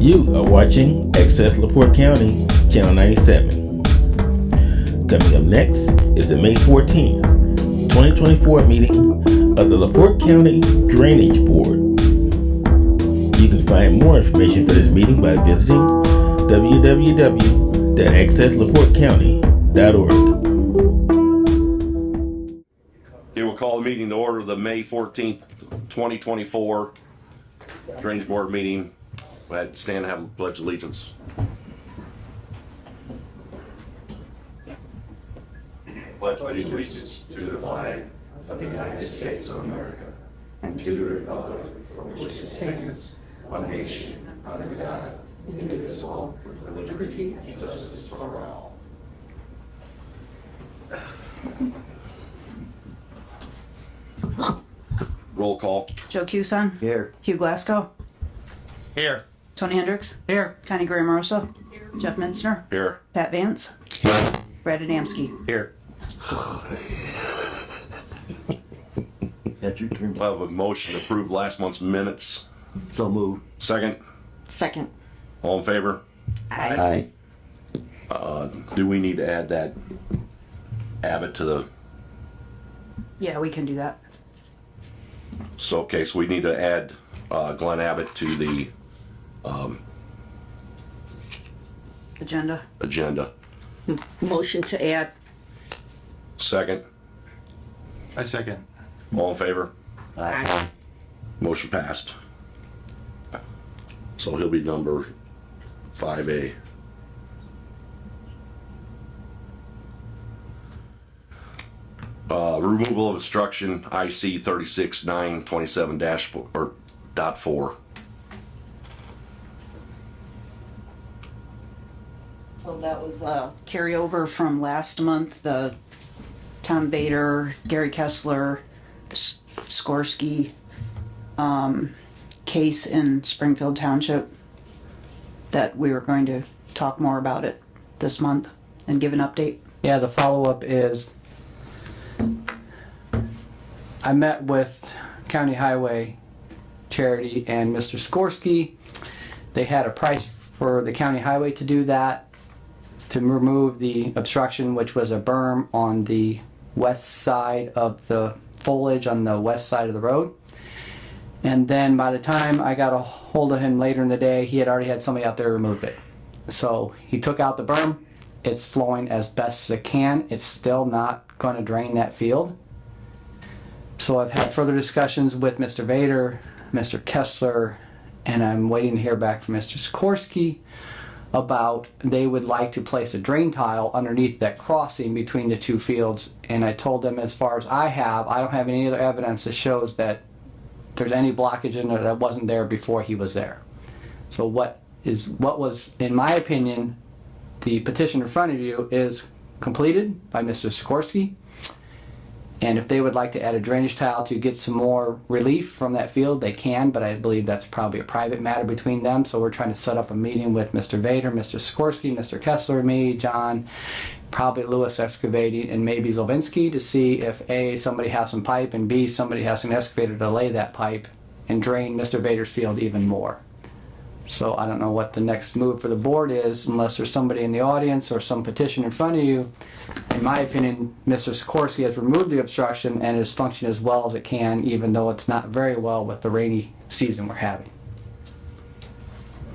You are watching Access LaPorte County, Channel 97. Coming up next is the May 14th, 2024 meeting of the LaPorte County Drainage Board. You can find more information for this meeting by visiting www.accesslaportecounty.org. Here we'll call the meeting to order, the May 14th, 2024 Drainage Board meeting. We had to stand and have a pledge allegiance. Pledge allegiance to the flag of the United States of America and to the republic for which it stands, one nation, under God, indivisible, with liberty and justice for all. Roll call. Joe Cuson. Here. Hugh Glasgow. Here. Tony Hendricks. Here. Connie Graham-Rosa. Jeff Minster. Here. Pat Vance. Brad Adamski. Here. That's your turn. We'll have a motion to approve last month's minutes. So moved. Second. Second. All in favor? Aye. Do we need to add that Abbott to the, Yeah, we can do that. so we need to add Glenn Abbott to the Agenda. agenda. Motion to add. Second. I second. All in favor? Aye. Motion passed. So he'll be number 5A. Removal of obstruction, IC 36-927-4 or .4. So that was a carryover from last month. The Tom Bader, Gary Kessler, Skorsky case in Springfield Township that we were going to talk more about it this month and give an update. Yeah, the follow-up is I met with County Highway Charity and Mr. Skorsky. They had a price for the county highway to do that, to remove the obstruction, which was a berm on the west side of the foliage on the west side of the road. And then by the time I got a hold of him later in the day, he had already had somebody out there remove it. So he took out the berm. It's flowing as best as it can. It's still not going to drain that field. So I've had further discussions with Mr. Vader, Mr. Kessler, and I'm waiting to hear back from Mr. Sikorsky about they would like to place a drain tile underneath that crossing between the two fields. And I told them, as far as I don't have any other evidence that shows that there's any blockage in there that wasn't there before he was there. So what was, in my opinion, the petition in front of you is completed by Mr. Sikorsky. And if they would like to add a drainage tile to get some more relief from that field, they can, but I believe that's probably a private matter between them. So we're trying to set up a meeting with Mr. Vader, Mr. Sikorsky, Mr. Kessler, me, John, probably Lewis Excavating, and maybe Zolvinsky to see if A, somebody has some pipe, and B, somebody has an excavator to lay that pipe and drain Mr. Vader's field even more. So I don't know what the next move for the board is, unless there's somebody in the audience or some petition in front of you. In my opinion, Mr. Sikorsky has removed the obstruction and is functioning as well as it can, even though it's not very well with the rainy season we're having.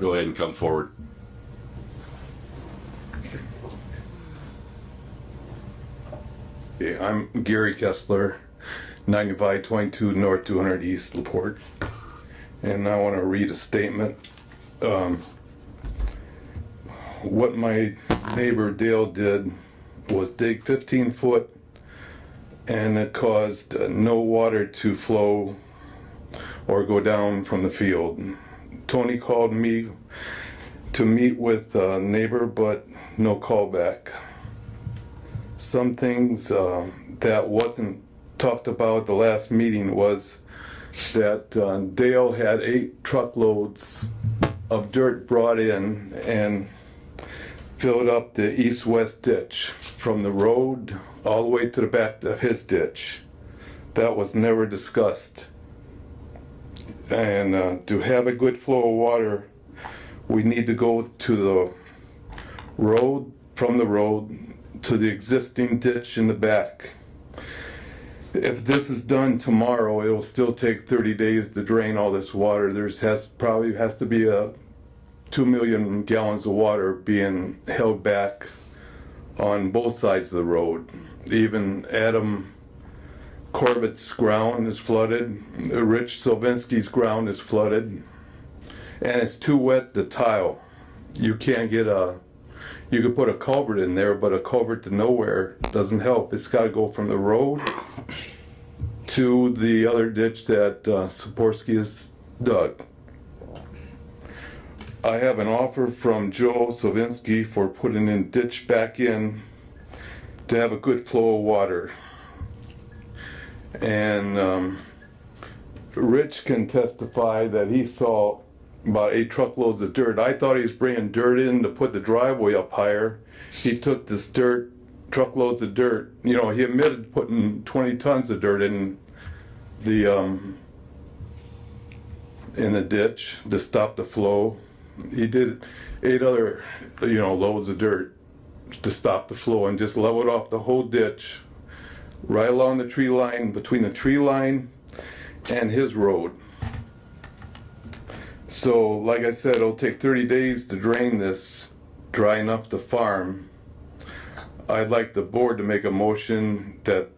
Go ahead and come forward. Okay, I'm Gary Kessler, 9522 North 200 East LaPorte, and I want to read a statement. What my neighbor Dale did was dig 15 foot, and it caused no water to flow or go down from the field. Tony called me to meet with a neighbor, but no call back. Some things that wasn't talked about at the last meeting was that Dale had 8 truckloads of dirt brought in and filled up the east-west ditch from the road all the way to the back of his ditch. That was never discussed. And to have a good flow of water, We need to go to the road, from the road to the existing ditch in the back. If this is done tomorrow, it will still take 30 days to drain all this water. Probably has to be 2 million gallons of water being held back on both sides of the road. Even Adam Corbett's ground is flooded. Rich Sylvinski's ground is flooded. And it's too wet to tile. You can't get you could put a culvert in there, but a culvert to nowhere doesn't help. It's got to go from the road to the other ditch that Saporski has dug. I have an offer from Joe Sylvinski for putting in ditch back in to have a good flow of water. And Rich can testify that he saw about 8 truckloads of dirt. I thought he was bringing dirt in to put the driveway up higher. He took this dirt, truckloads of dirt. You know, he admitted putting 20 tons of dirt in the ditch to stop the flow. He did 8 other, loads of dirt to stop the flow and just leveled off the whole ditch right along the tree line, between the tree line and his road. So, like I said, it'll take 30 days to drain this dry enough to farm. I'd like the board to make a motion that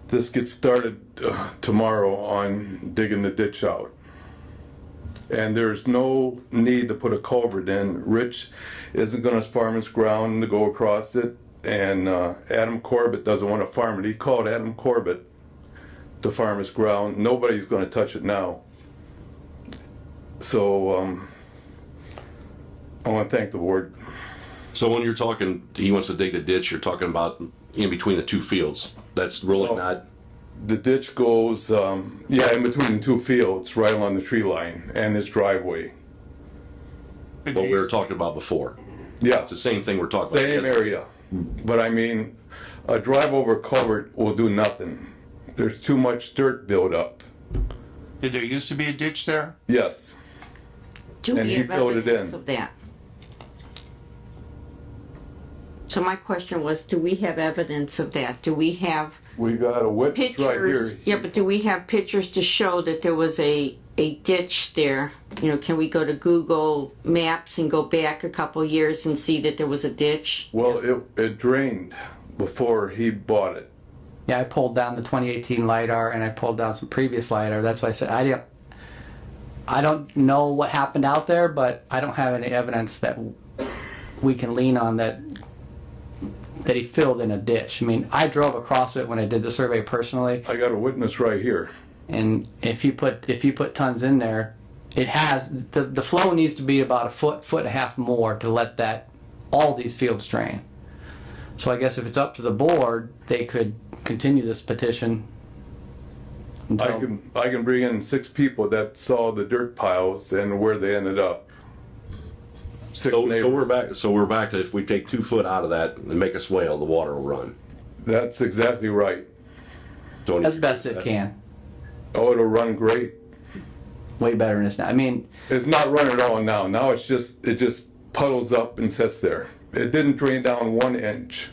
this gets started tomorrow on digging the ditch out. And there's no need to put a culvert in. Rich isn't gonna farm his ground to go across it, and Adam Corbett doesn't want to farm it. He called Adam Corbett to farm his ground. Nobody's gonna touch it now. So I want to thank the board. So when you're talking, he wants to dig a ditch, you're talking about in between the 2 fields. That's really not. The ditch goes, in between the 2 fields, right along the tree line and his driveway. What we were talking about before. Yeah, It's the same thing we're talking same about. area. But I mean, a drive over culvert will do nothing. There's too much dirt built up. Did there used to be a ditch there? Yes. Do And we he have filled it evidence in. of that? So my question was, do we have evidence of that? Do we have We got a witness right pictures? here. Yeah, but do we have pictures to show that there was a ditch there? You know, can we go to Google Maps and go back a couple years and see that there was a ditch? Well, it drained before he bought it. Yeah, I pulled down the 2018 LiDAR and I pulled down some previous LiDAR. That's why I said I don't know what happened out there, but I don't have any evidence that we can lean on that he filled in a ditch. I mean, I drove across it when I did the survey personally, I got a witness right here. and if you put tons in there, it has the flow needs to be about a foot and a half more to let all these fields drain. So I guess if it's up to the board, they could continue this petition until, I can bring in 6 people that saw the dirt piles and where they ended up. 6 neighbors. So we're back to if we take 2 foot out of that and make a swale, the water will run. That's exactly right. Don't as you best think it that? can. Oh, it'll run great. Way better than this now. I mean, It's not running at all now. Now it just puddles up and sits there. It didn't drain down 1 inch.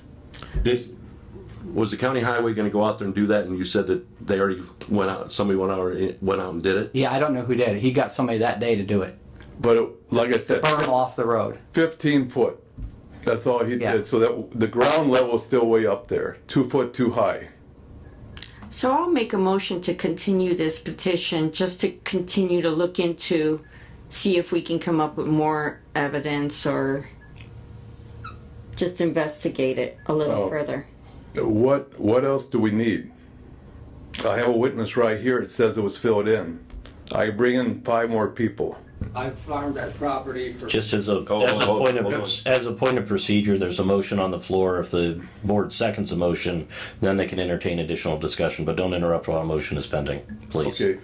Was the county highway going to go out there and do that? And you said that they already went out. Somebody went out and did it. yeah, I don't know who did it. He got somebody that day to do it. But like I said, Burn off the road. 15 foot. That's all he Yeah. did. So that the ground level is still way up there. 2 foot too high. So I'll make a motion to continue this petition, just to continue to look into, see if we can come up with more evidence or just investigate it a little Oh. further. What else do we need? I have a witness right here. It says it was filled in. I bring in 5 more people. I farmed that property for. Just as a hold on. as a point of procedure, there's a motion on the floor. If the board seconds a motion, then they can entertain additional discussion. But don't interrupt while a motion is pending, please. Okay,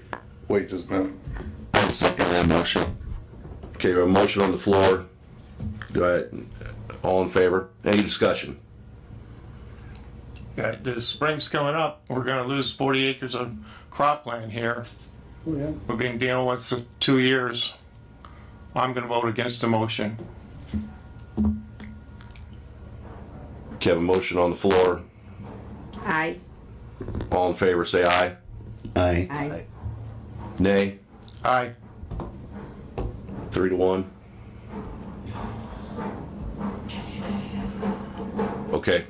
wait just a minute. I second that motion. Okay, we have a motion on the floor. Go ahead. All in favor? Any discussion? Yeah, the spring's coming up. We're gonna lose 40 acres of cropland here. We've been dealing with for 2 years. I'm gonna vote against the motion. Okay, have a motion on the floor. Aye. All in favor, say aye. Aye. Aye. Nay. Aye. 3-1. Okay.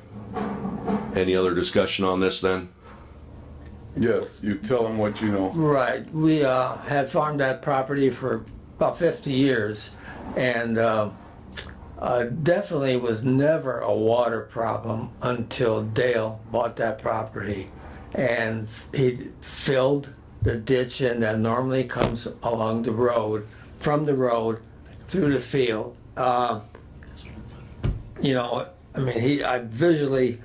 Any other discussion on this then? Yes, you tell them what you know. Right. We had farmed that property for about 50 years, and definitely was never a water problem until Dale bought that property. And he filled the ditch in that normally comes along the road, from the road through the field. You know, I mean, I visually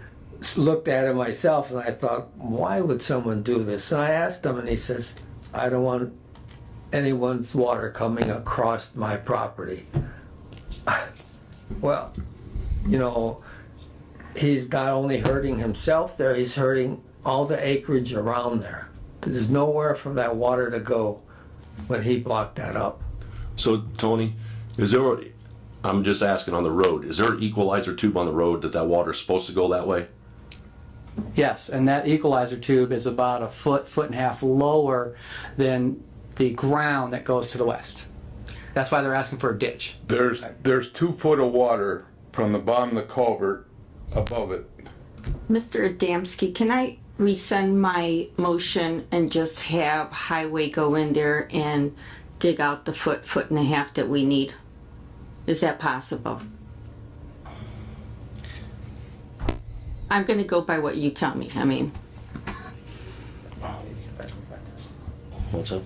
looked at it myself and I thought, why would someone do this? And I asked him and he says, I don't want anyone's water coming across my property. Well, you know, he's not only hurting himself there, he's hurting all the acreage around there. There's nowhere for that water to go when he blocked that up. So, Tony, I'm just asking on the road, is there an equalizer tube on the road that water's supposed to go that way? Yes, and that equalizer tube is about a foot and a half lower than the ground that goes to the west. That's why they're asking for a ditch. There's 2 foot of water from the bottom of the culvert above it. Mr. Adamski, can I rescind my motion and just have highway go in there and dig out the foot and a half that we need? Is that possible? I'm gonna go by what you tell me. I mean, What's up?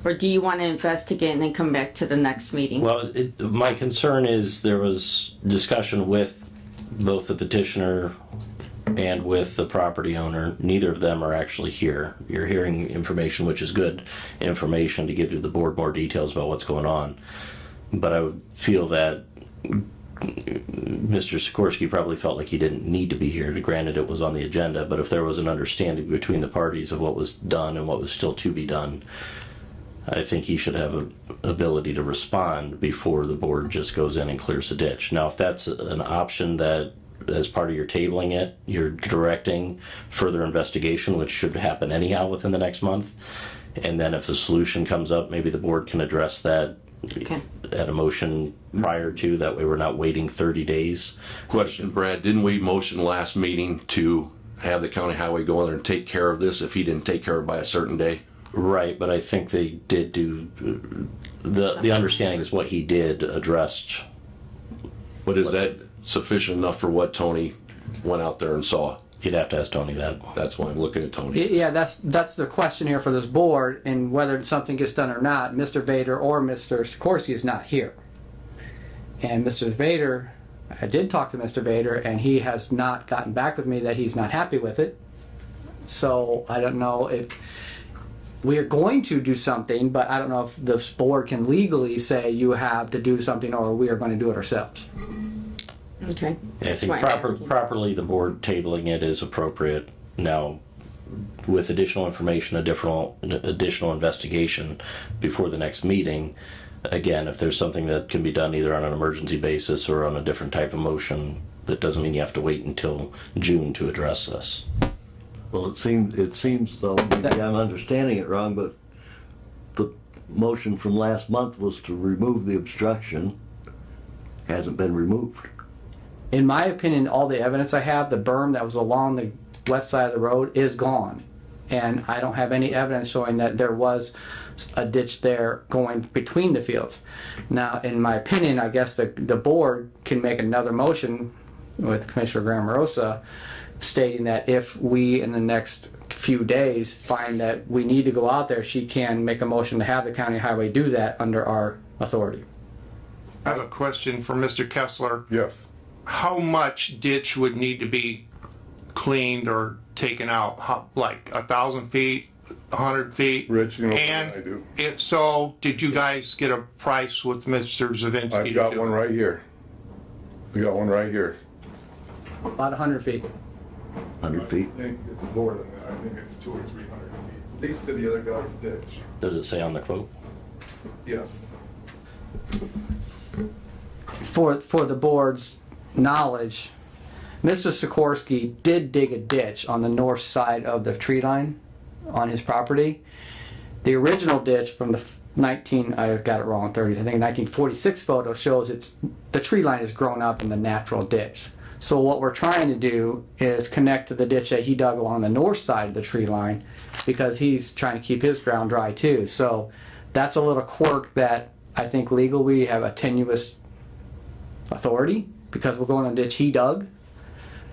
or do you want to investigate and then come back to the next meeting? Well, my concern is there was discussion with both the petitioner and with the property owner. Neither of them are actually here. You're hearing information, which is good information to give to the board more details about what's going on. But I would feel that Mr. Sikorsky probably felt like he didn't need to be here. Granted, it was on the agenda, but if there was an understanding between the parties of what was done and what was still to be done, I think he should have an ability to respond before the board just goes in and clears the ditch. Now, if that's an option that, as part of your tabling it, you're directing further investigation, which should happen anyhow within the next month, and then if the solution comes up, maybe the board can address that Okay. at a motion prior to, that way we're not waiting 30 days. Question, Brad, didn't we motion last meeting to have the county highway go in there and take care of this if he didn't take care of it by a certain day? Right, but I think they did do, the understanding is what he did addressed. But is that sufficient enough for what Tony went out there and saw? You'd have to ask Tony that. That's why I'm looking at Tony. Yeah, that's the question here for this board, and whether something gets done or not. Mr. Vader or Mr. Sikorsky is not here. And Mr. Vader, I did talk to Mr. Vader, and he has not gotten back with me that he's not happy with it. So I don't know if we are going to do something, but I don't know if this board can legally say you have to do something or we are going to do it ourselves. Okay. I That's think why I'm asking. properly the board tabling it is appropriate. Now, with additional information, additional investigation before the next meeting, again, if there's something that can be done either on an emergency basis or on a different type of motion, that doesn't mean you have to wait until June to address this. Well, it seems though, maybe I'm understanding it wrong, but the motion from last month was to remove the obstruction. Hasn't been removed. In my opinion, all the evidence I have, the berm that was along the west side of the road is gone. And I don't have any evidence showing that there was a ditch there going between the fields. Now, in my opinion, I guess the board can make another motion with Commissioner Grammarosa stating that if we, in the next few days, find that we need to go out there, she can make a motion to have the county highway do that under our authority. I have a question for Mr. Kessler. Yes. How much ditch would need to be cleaned or taken out? Like 1,000 feet, 100 feet? Rich, you know And what I do. if so, did you guys get a price with Mr. Zavinsky? I've got one right here. We got one right here. About 100 feet. 100 feet. I think it's more than that. I think it's 200 or 300 feet. At least to the other guy's ditch. Does it say on the quote? Yes. for the board's knowledge, Mr. Sikorsky did dig a ditch on the north side of the tree line on his property. The original ditch from the I got it wrong, 30, I think 1946 photo shows the tree line has grown up in the natural ditch. So what we're trying to do is connect to the ditch that he dug along the north side of the tree line, because he's trying to keep his ground dry too. So that's a little quirk that I think legally we have a tenuous authority, because we're going on the ditch he dug,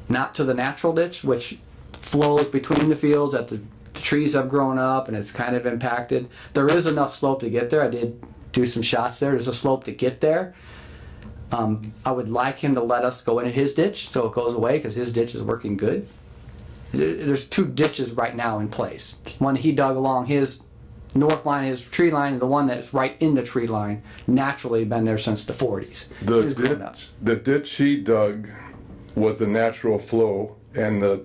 not to the natural ditch, which flows between the fields that the trees have grown up and it's kind of impacted. There is enough slope to get there. I did do some shots there. There's a slope to get there. I would like him to let us go into his ditch so it goes away, because his ditch is working good. There's 2 ditches right now in place. One he dug along his north line, his tree line, and the one that's right in the tree line, naturally been there since the 40s. The ditch he dug was a natural flow, and the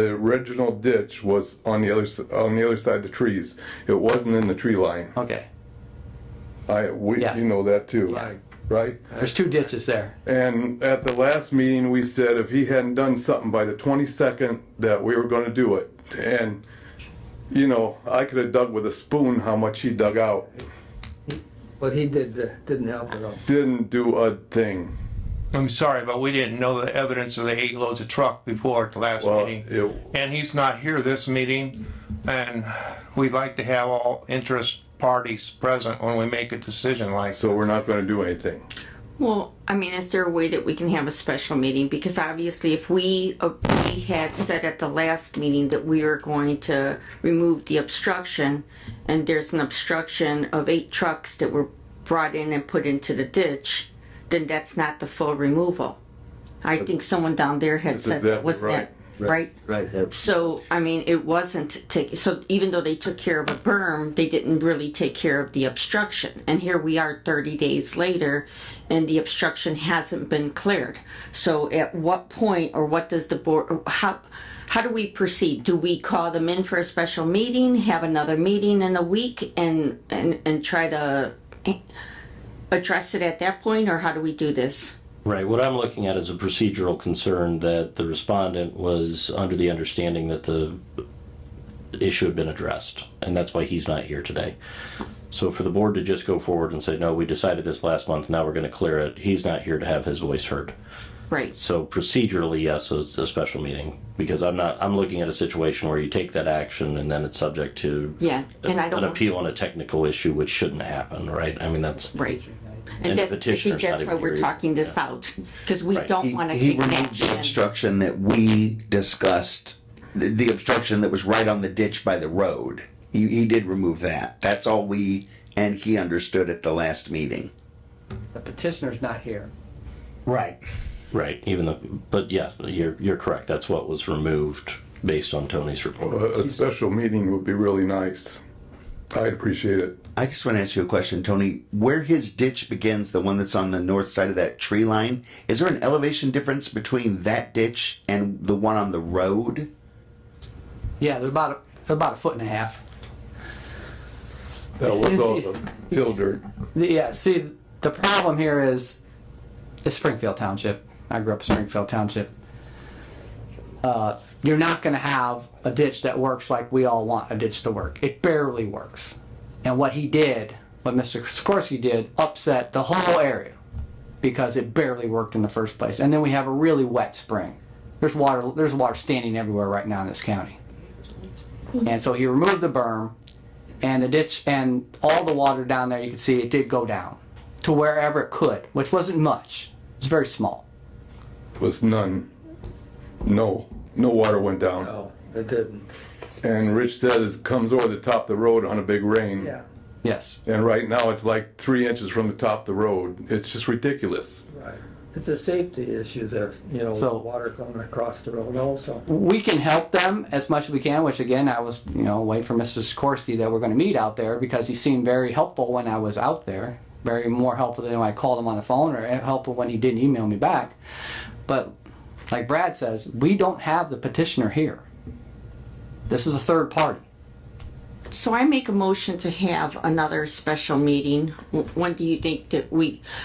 original ditch was on the other side of the trees. It wasn't in the tree line. Okay. You know that too. Yeah. Right? There's 2 ditches there. And at the last meeting, we said if he hadn't done something by the 22nd, that we were going to do it. And, you know, I could have dug with a spoon how much he dug out. But he didn't help at all. Didn't do a thing. I'm sorry, but we didn't know the evidence of the 8 loads of truck before at the last meeting. And he's not here this meeting, and we'd like to have all interest parties present when we make a decision like that. So we're not going to do anything. Well, I mean, is there a way that we can have a special meeting? Because obviously if we had said at the last meeting that we were going to remove the obstruction, and there's an obstruction of 8 trucks that were brought in and put into the ditch, then that's not the full removal. I think someone down there had said that, wasn't it? Right? Right. So, I mean, it wasn't so even though they took care of a berm, they didn't really take care of the obstruction. And here we are 30 days later, and the obstruction hasn't been cleared. So at what point, or what does the board, how do we proceed? Do we call them in for a special meeting, have another meeting in a week, and try to address it at that point, or how do we do this? Right. What I'm looking at is a procedural concern that the respondent was under the understanding that the issue had been addressed, and that's why he's not here today. So for the board to just go forward and say, no, we decided this last month, now we're going to clear it, he's not here to have his voice heard. Right. So procedurally, yes, it's a special meeting, because I'm looking at a situation where you take that action and then it's subject to an appeal on a technical issue, which shouldn't happen, right? I mean, that's right. And I think that's why we're talking this out, because we don't want to take action. The obstruction that we discussed, the obstruction that was right on the ditch by the road. He did remove that. That's all he understood at the last meeting. The petitioner's not here. Right. Right. But yeah, you're correct. That's what was removed based on Tony's report. A special meeting would be really nice. I'd appreciate it. I just want to ask you a question, Tony. Where his ditch begins, the one that's on the north side of that tree line, is there an elevation difference between that ditch and the one on the road? Yeah, they're about a foot and a half. That was all the field dirt. Yeah, see, the problem here is Springfield Township. I grew up in Springfield Township. You're not going to have a ditch that works like we all want a ditch to work. It barely works. And what Mr. Sikorsky did, upset the whole area because it barely worked in the first place. And then we have a really wet spring. There's water standing everywhere right now in this county. And so he removed the berm, and the ditch, and all the water down there, you can see it did go down to wherever it could, which wasn't much. It was very small. It was none. No water went down. No, it didn't. And Rich said it comes over the top of the road on a big rain. Yeah. Yes. And right now it's like 3 inches from the top of the road. It's just ridiculous. Right. It's a safety issue there, So- water coming across the road also. We can help them as much as we can, which again, I was, waiting for Mr. Sikorsky that we're going to meet out there, because he seemed very helpful when I was out there. Very more helpful than when I called him on the phone, or helpful when he didn't email me back. But like Brad says, we don't have the petitioner here. This is a third party. So I make a motion to have another special meeting. When do you think that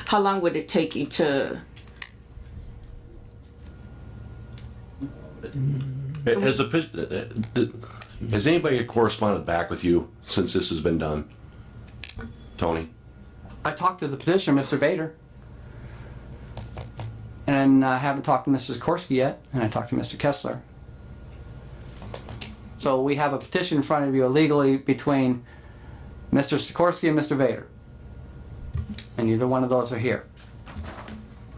how long would it take you to? Has anybody corresponded back with you since this has been done? Tony? I talked to the petitioner, Mr. Vader. And I haven't talked to Mrs. Korsky yet, and I talked to Mr. Kessler. So we have a petition in front of you illegally between Mr. Sikorsky and Mr. Vader. And neither one of those are here.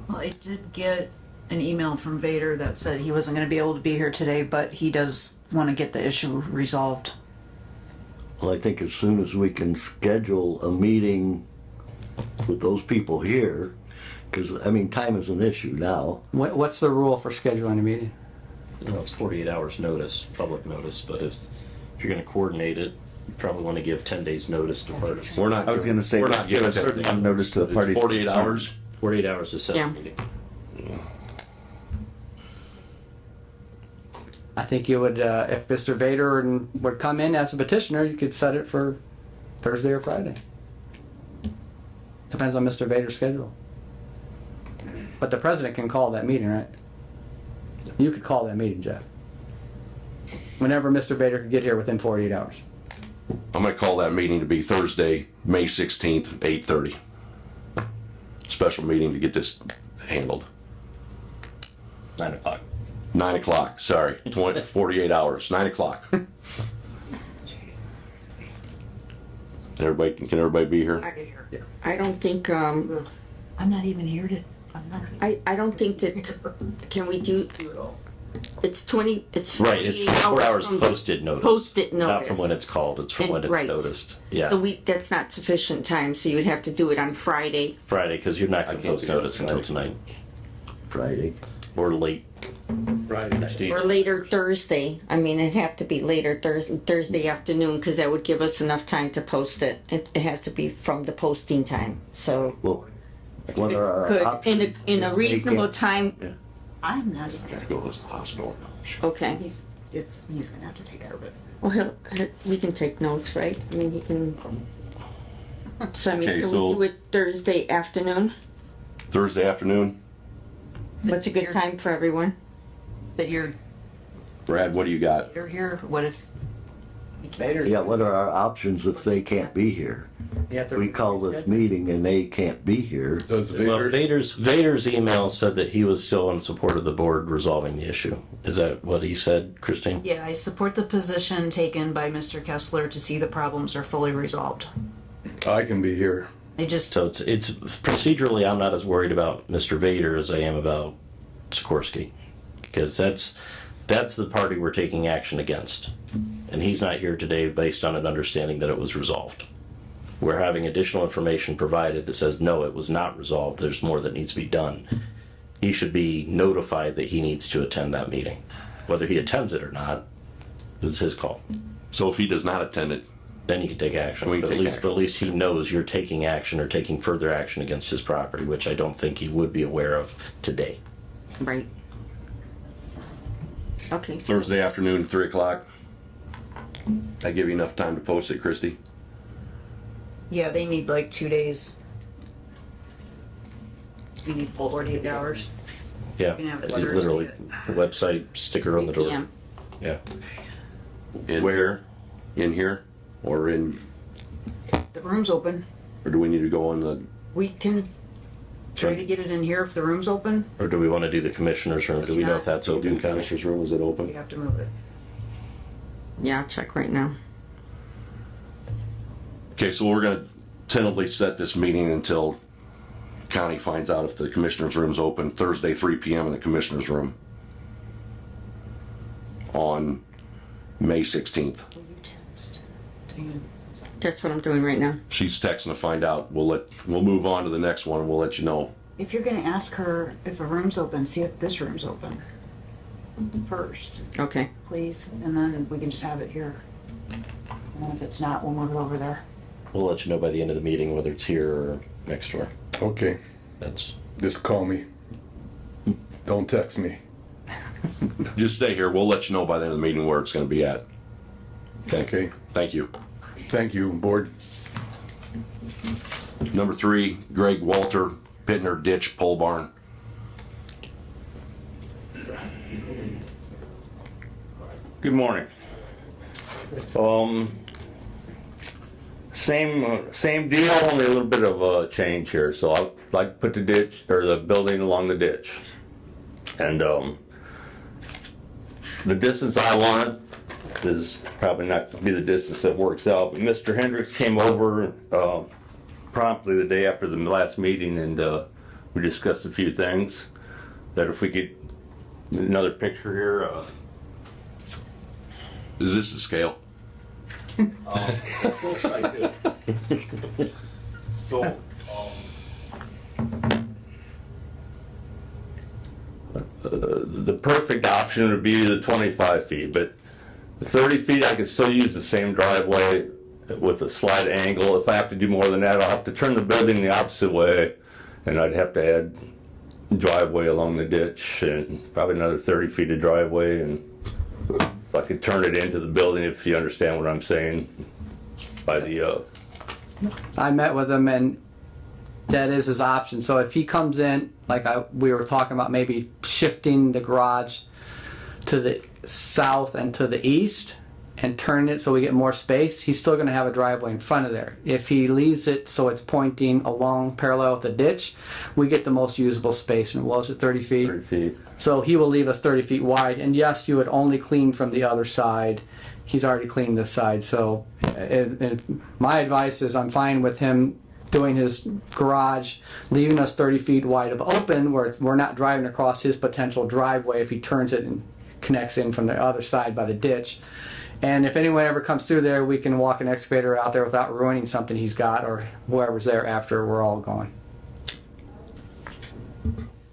Well, I did get an email from Vader that said he wasn't going to be able to be here today, but he does want to get the issue resolved. Well, I think as soon as we can schedule a meeting with those people here, because, I mean, time is an issue now. What's the rule for scheduling a meeting? No, it's 48 hours notice, public notice, but if you're going to coordinate it, you probably want to give 10 days notice to parties. We're not. I was going to say, we're not give giving a certain amount of notice to the party. 48 hours. 48 hours to set Yeah. the meeting. I think you would, if Mr. Vader would come in as a petitioner, you could set it for Thursday or Friday. Depends on Mr. Vader's schedule. But the president can call that meeting, right? You could call that meeting, Jeff. Whenever Mr. Vader could get here within 48 hours. I'm going to call that meeting to be Thursday, May 16th, 8:30. Special meeting to get this handled. 9 o'clock. 9 o'clock, sorry. 48 hours, 9 o'clock. Everybody, can everybody be here? I don't think, I'm not even here to. I'm not. I don't think that, can we do, it's 20, it's Right, it's 48 4 hours from posted notice. posted Not notice. from when it's called, it's from And- when it's right. noticed. Yeah, So that's not sufficient time, so you'd have to do it on Friday. Friday, because you're not going to can't post do it notice until Friday. tonight. Friday. Or late. Or later Thursday. I mean, it'd have to be later Thursday afternoon, because that would give us enough time to post it. It has to be from the posting time, so. Well, what are our Could, options? in a if they reasonable can't- time, I'm not. Gotta go to the hospital. okay. He's gonna have to take care of it. Well, we can take notes, right? I mean, he can. So I mean, Okay, can so- we do it Thursday afternoon? Thursday afternoon. What's a good time for everyone? But you're Brad, what do you got? here. What if? Yeah, what are our options if they can't be here? We call this meeting and they can't be here. Does Well, Vader, Vader's email said that he was still in support of the board resolving the issue. Is that what he said, Christine? Yeah, I support the position taken by Mr. Kessler to see the problems are fully resolved. I can be here. I just. So it's procedurally, I'm not as worried about Mr. Vader as I am about Sikorsky, because that's the party we're taking action against, and he's not here today based on an understanding that it was resolved. We're having additional information provided that says no, it was not resolved. There's more that needs to be done. He should be notified that he needs to attend that meeting. Whether he attends it or not, it's his call. So if he does not attend it, Then you can take action. We can But take action. at least he knows you're taking action or taking further action against his property, which I don't think he would be aware of today. Right. Okay. So Thursday afternoon, 3 o'clock. I give you enough time to post it, Christy? Yeah, they need like 2 days. We need 48 hours. Yeah, can have it it's Thursday. literally the website sticker on the door. PM. Yeah. In Where? here? In here? Or in, The room's open. or do we need to go on the, We can try to get it in here if the room's open. Or do we want to do the commissioner's room? Do we know if that's do open, the Connie? commissioner's room, is it We open? have to move it. Yeah, I'll check right now. Okay, so we're gonna tentatively set this meeting until county finds out if the commissioner's room's open, Thursday, 3 PM in the commissioner's room. On May 16th. Will you text? Diane? That's what I'm doing right now. She's texting to find out. We'll move on to the next one and we'll let you know. If you're gonna ask her if a room's open, see if this room's open first, Okay. please, and then we can just have it here. And if it's not, we'll move it over there. We'll let you know by the end of the meeting whether it's here or next door. Okay, That's, just call me. Don't text me. Just stay here. We'll let you know by the end of the meeting where it's gonna be at. Okay. Thank you. Thank you, board. Number 3, Greg Walter, Pittner Ditch Pole Barn. Good morning. Same deal, only a little bit of a change here. So I'd like to put the ditch or the building along the ditch, and the distance I want is probably not going to be the distance that works out. But Mr. Hendricks came over promptly the day after the last meeting, and we discussed a few things. That if we could, another picture here. Is this the scale? So, the perfect option would be the 25 feet, but the 30 feet I could still use the same driveway with a slight angle. If I have to do more than that, I'll have to turn the building the opposite way, and I'd have to add driveway along the ditch and probably another 30 feet of driveway, and I could turn it into the building, if you understand what I'm saying, by the I met with him, and that is his option. So if he comes in, like we were talking about, maybe shifting the garage to the south and to the east and turn it so we get more space, he's still going to have a driveway in front of there. If he leaves it so it's pointing along parallel with the ditch, we get the most usable space. And what was it, 30 feet? 30 feet. So he will leave us 30 feet wide. And yes, you would only clean from the other side. He's already cleaned this side. So my advice is I'm fine with him doing his garage, leaving us 30 feet wide of open where we're not driving across his potential driveway if he turns it and connects in from the other side by the ditch. And if anyone ever comes through there, we can walk an excavator out there without ruining something he's got or whoever's there after we're all gone.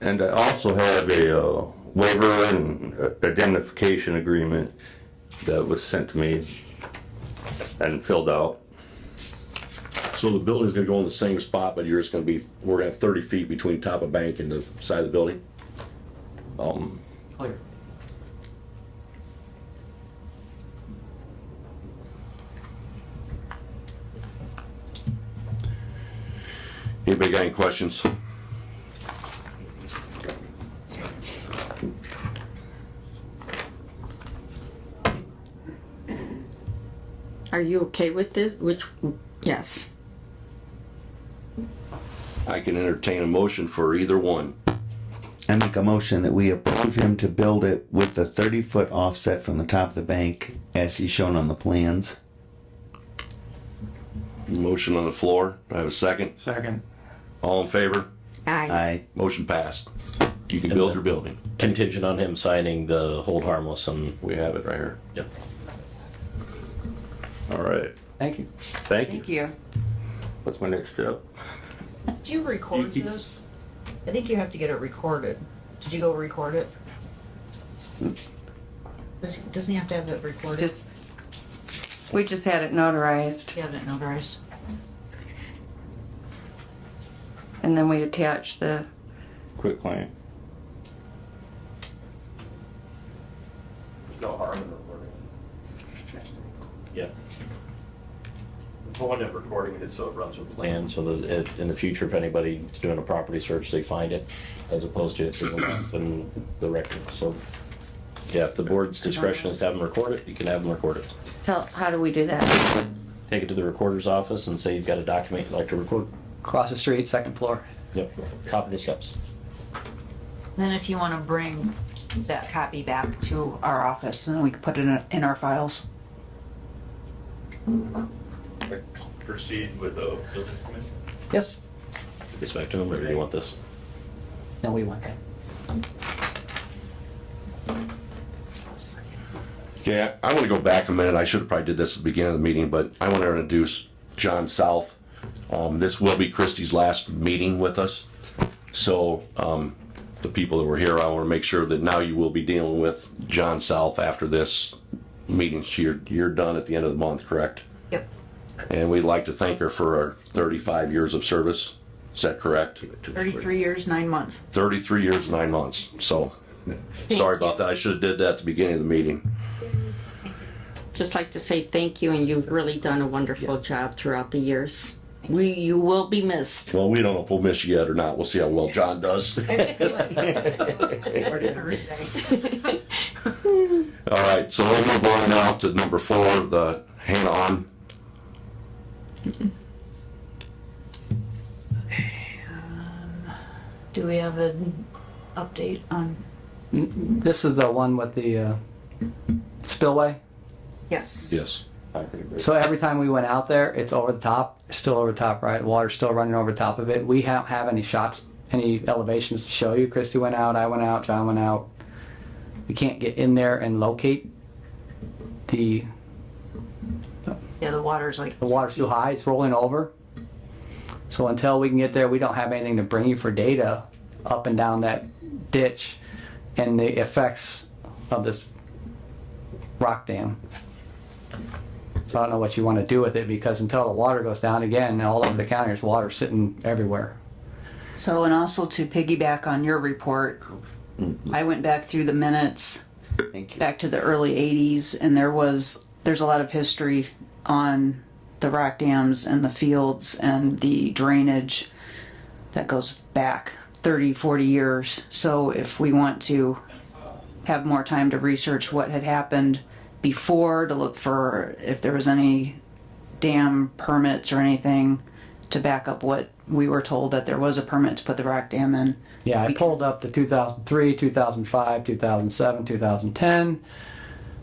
And I also have a waiver and identification agreement that was sent to me and filled out. So the building's gonna go in the same spot, but we're gonna have 30 feet between top of bank and the side of the building? Clear. Anybody got any questions? Are you okay with this? Yes. I can entertain a motion for either one. I make a motion that we approve him to build it with the 30-foot offset from the top of the bank as he's shown on the plans. Motion on the floor. Do I have a second? Second. All in favor? Aye. Motion passed. You can build your building. Contingent on him signing the hold harmless, and We have it right here. yep. All right. Thank you. Thank you. Thank you. What's my next step? Did you record this? I think you have to get it recorded. Did you go record it? Doesn't he have to have it recorded? We just had it notarized, You have it notarized. and then we attached the, Quick claim. No harm in recording. Yeah. The point of recording it is so it runs with plan, so that in the future, if anybody's doing a property search, they find it, as opposed to it being lost in the record. So, yeah, if the board's discretion is to have them record it, you can have them record it. how do we do that? Take it to the recorder's office and say you've got a document you'd like to record. Across the street, second floor. Yep, top of the steps. Then if you want to bring that copy back to our office, then we can put it in our files. Proceed with the building permit. Yes. This back to him, or do you want this? No, we want that. Yeah, I want to go back a minute. I should have probably did this at the beginning of the meeting, but I want to introduce John South. This will be Christie's last meeting with us. So the people that were here, I want to make sure that now you will be dealing with John South after this meeting. You're done at the end of the month, correct? Yep. And we'd like to thank her for her 35 years of service. Is that correct? 33 years, 9 months. 33 years, 9 months. So sorry about that. I should have did that at the beginning of the meeting. just like to say thank you, and you've really done a wonderful job throughout the years. You will be missed. Well, we don't know if we'll miss you yet or not. We'll see how well John does. All right, so we'll move on now to number 4, the Hannah on. Do we have an update on? This is the one with the spillway. Yes. Yes. So every time we went out there, it's over the top. It's still over the top, right? Water's still running over the top of it. We don't have any shots, any elevations to show you. Christy went out, I went out, John went out. We can't get in there and locate the Yeah, the water's like. the water's too high. It's rolling over. So until we can get there, we don't have anything to bring you for data up and down that ditch and the effects of this rock dam. So I don't know what you want to do with it, because until the water goes down again, all over the county, there's water sitting everywhere. So, and also to piggyback on your report, I went back through the minutes back to the early 80s, and there's a lot of history on the rock dams and the fields and the drainage that goes back 30, 40 years. So if we want to have more time to research what had happened before, to look for if there was any dam permits or anything to back up what we were told that there was a permit to put the rock dam in. Yeah, I pulled up the 2003, 2005, 2007, 2010.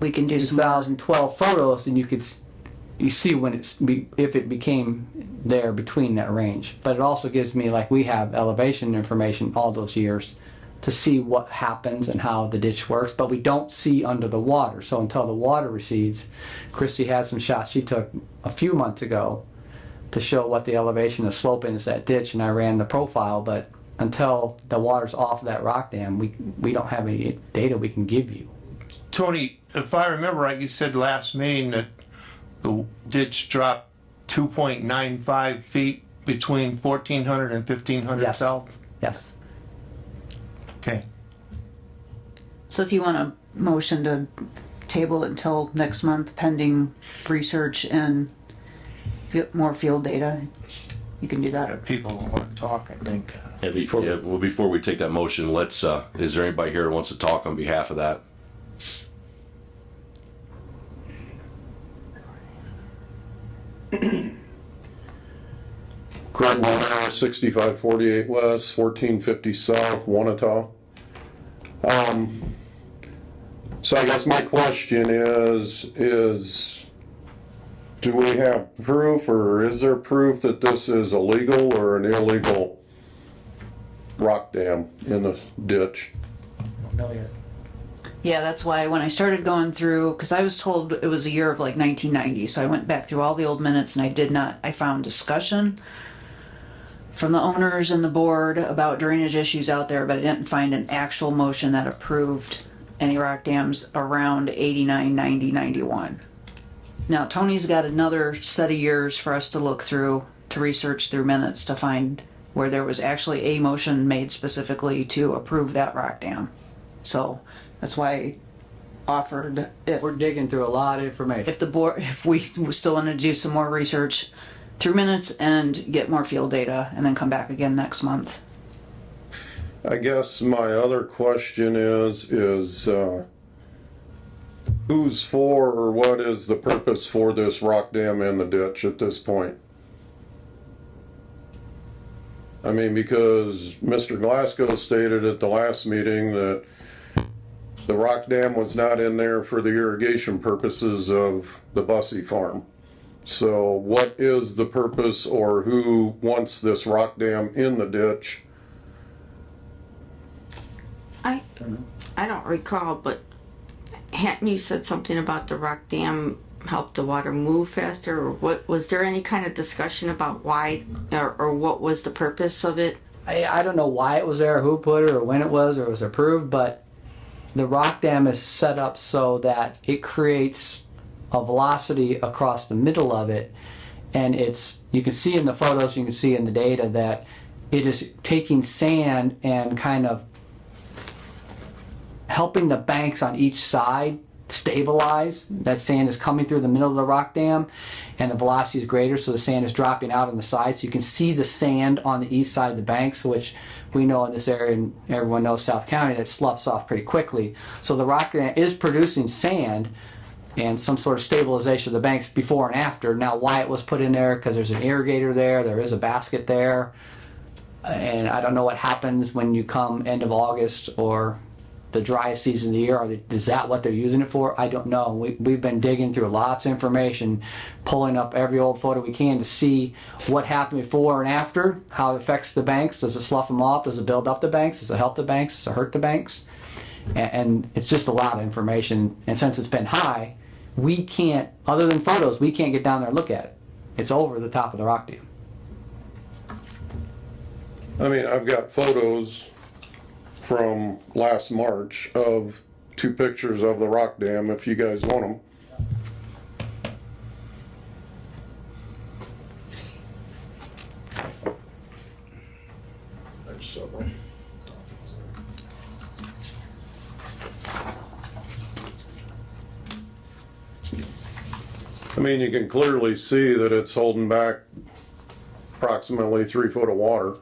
We can do some 2012 photos, and you see when if it became there between that range. But it also gives me, like, we have elevation information all those years to see what happens and how the ditch works, but we don't see under the water. So until the water recedes, Christy had some shots she took a few months ago to show what the elevation of sloping is that ditch, and I ran the profile, but until the water's off of that rock dam, we don't have any data we can give you. Tony, if I remember right, you said last meeting that the ditch dropped 2.95 feet between 1400 and 1500 Yes. south? Yes. Okay. So if you want a motion to table it until next month pending research and more field data, you can do that. People want to talk, I think. Before we take that motion, let's, is there anybody here that wants to talk on behalf of that? Craig Warner, 6548 West, 1450 South, Wanata. So I guess my question is do we have proof, or is there proof that this is a legal or an illegal rock dam in the ditch? No, yet. Yeah, that's why when I started going through, because I was told it was a year of like 1990, so I went back through all the old minutes, and I found discussion from the owners and the board about drainage issues out there, but I didn't find an actual motion that approved any rock dams around 89, 90, 91. Now, Tony's got another set of years for us to look through, to research through minutes to find where there was actually a motion made specifically to approve that rock dam. So that's why I offered, We're digging through a lot of information. if we still want to do some more research through minutes and get more field data and then come back again next month. I guess my other question is who's for, or what is the purpose for this rock dam in the ditch at this point? I mean, because Mr. Glasgow stated at the last meeting that the rock dam was not in there for the irrigation purposes of the Bussey farm. So what is the purpose, or who wants this rock dam in the ditch? I don't recall, but hadn't you said something about the rock dam helped the water move faster, or what? Was there any kind of discussion about why, or what was the purpose of it? I don't know why it was there, who put it, or when it was approved, but the rock dam is set up so that it creates a velocity across the middle of it, and you can see in the photos, you can see in the data that it is taking sand and kind of helping the banks on each side stabilize. That sand is coming through the middle of the rock dam, and the velocity is greater, so the sand is dropping out on the side. So you can see the sand on the east side of the banks, which we know in this area, and everyone knows South County, that sloughs off pretty quickly. So the rock dam is producing sand and some sort of stabilization of the banks before and after. Now, why it was put in there, because there's an irrigator there is a basket there, and I don't know what happens when you come end of August or the driest season of the year. Is that what they're using it for? I don't know. We've been digging through lots of information, pulling up every old photo we can to see what happened before and after, how it affects the banks. Does it slough them off? Does it build up the banks? Does it help the banks? Does it hurt the banks? And it's just a lot of information. And since it's been high, we can't, other than photos, we can't get down there and look at it. It's over the top of the rock dam. I mean, I've got photos from last March of 2 pictures of the rock dam if you guys want them. There's several. I mean, you can clearly see that it's holding back approximately 3 foot of water.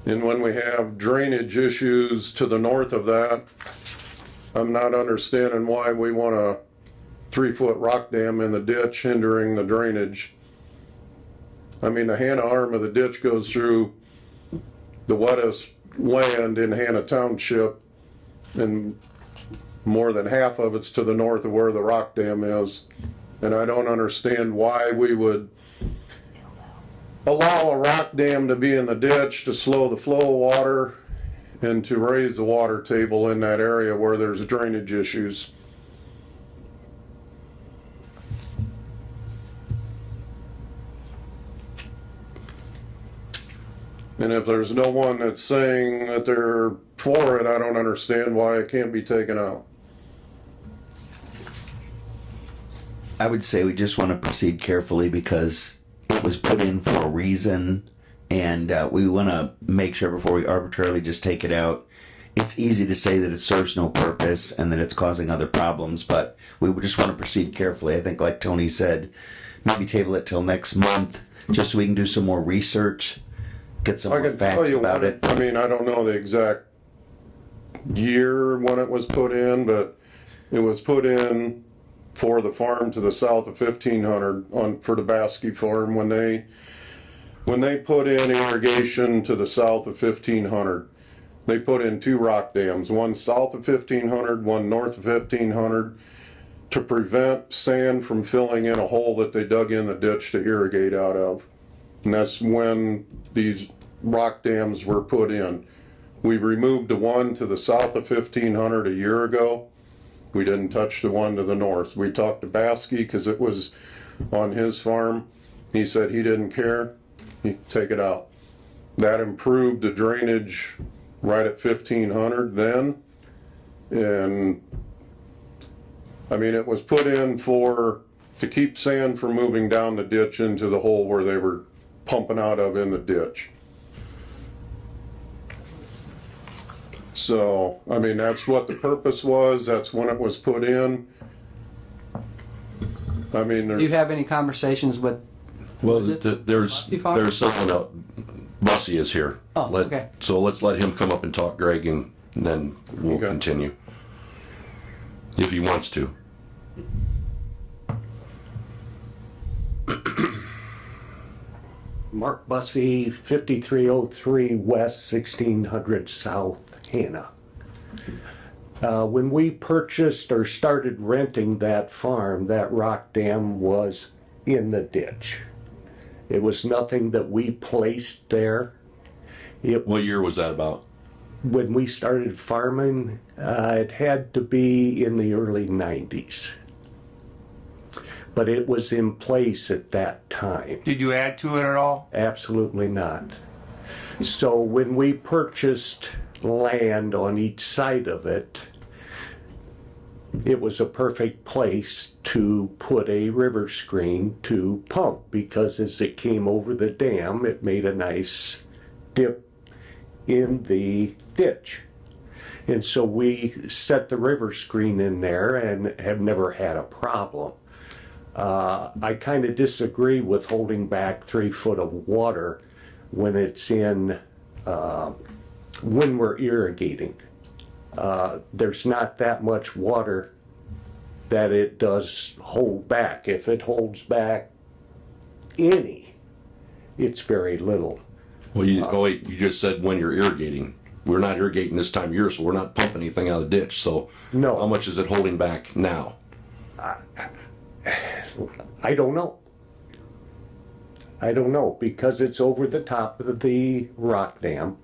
And when we have drainage issues to the north of that, I'm not understanding why we want a 3-foot rock dam in the ditch hindering the drainage. I mean, the Hannah arm of the ditch goes through the wettest land in Hannah Township, and more than half of it's to the north of where the rock dam is. And I don't understand why we would allow a rock dam to be in the ditch to slow the flow of water and to raise the water table in that area where there's drainage issues. And if there's no one that's saying that they're for it, I don't understand why it can't be taken out. I would say we just want to proceed carefully because it was put in for a reason, and we want to make sure before we arbitrarily just take it out. It's easy to say that it serves no purpose and that it's causing other problems, but we just want to proceed carefully. I think, like Tony said, maybe table it till next month just so we can do some more research, get some more facts about it. I mean, I don't know the exact year when it was put in, but it was put in for the farm to the south of 1500 for the Baskey farm when they put in irrigation to the south of 1500. They put in 2 rock dams, one south of 1500, one north of 1500, to prevent sand from filling in a hole that they dug in the ditch to irrigate out of. And that's when these rock dams were put in. We removed the one to the south of 1500 a year ago. We didn't touch the one to the north. We talked to Baskey because it was on his farm. He said he didn't care. He'd take it out. That improved the drainage right at 1500 then. And I mean, it was put in to keep sand from moving down the ditch into the hole where they were pumping out of in the ditch. So, I mean, that's what the purpose was. That's when it was put in. I mean, Do you have any conversations with? Well, there's someone else. Bussy is here. Oh, okay. So let's let him come up and talk, Greg, and then we'll continue. If he wants to. Mark Bussey, 5303 West, 1600 South, Hannah. When we purchased or started renting that farm, that rock dam was in the ditch. It was nothing that we placed there. What year was that about? When we started farming, it had to be in the early 90s. But it was in place at that time. Did you add to it at all? Absolutely not. So when we purchased land on each side of it, it was a perfect place to put a river screen to pump, because as it came over the dam, it made a nice dip in the ditch. And so we set the river screen in there and have never had a problem. I kind of disagree with holding back 3 foot of water when it's in, when we're irrigating. There's not that much water that it does hold back. If it holds back any, it's very little. Well, you just said when you're irrigating. We're not irrigating this time of year, so we're not pumping anything out of the ditch. So no. How much is it holding back now? I don't know. I don't know because it's over the top of the rock dam.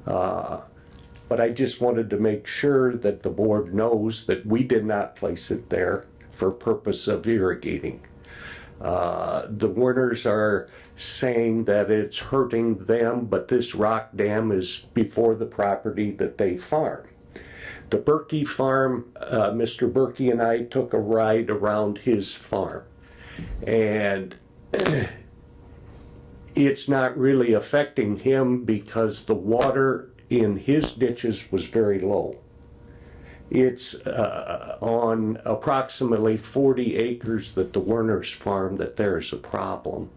But I just wanted to make sure that the board knows that we did not place it there for purpose of irrigating. The Werners are saying that it's hurting them, but this rock dam is before the property that they farm. The Berkey farm, Mr. Berkey and I took a ride around his farm, and it's not really affecting him because the water in his ditches was very low. It's on approximately 40 acres that the Werners farm that there's a problem.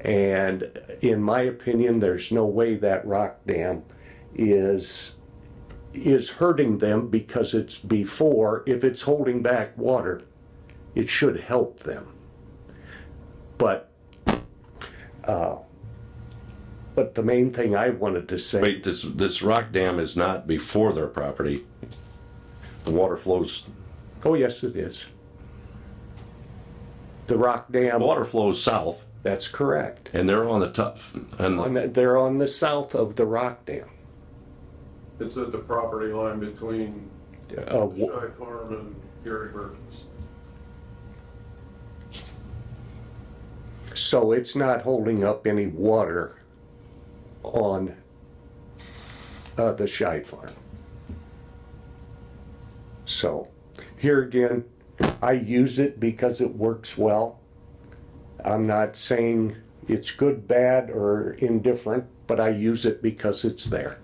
And in my opinion, there's no way that rock dam is hurting them because it's before. If it's holding back water, it should help them. But the main thing I wanted to say. Wait, this rock dam is not before their property. The water flows. Oh yes, it is. The rock dam. Water flows south. That's correct. And they're on the top. And they're on the south of the rock dam. It's at the property line between Shy Farm and Gary Burton's. So it's not holding up any water on the Shy Farm. So here again, I use it because it works well. I'm not saying it's good, bad, or indifferent, but I use it because it's there.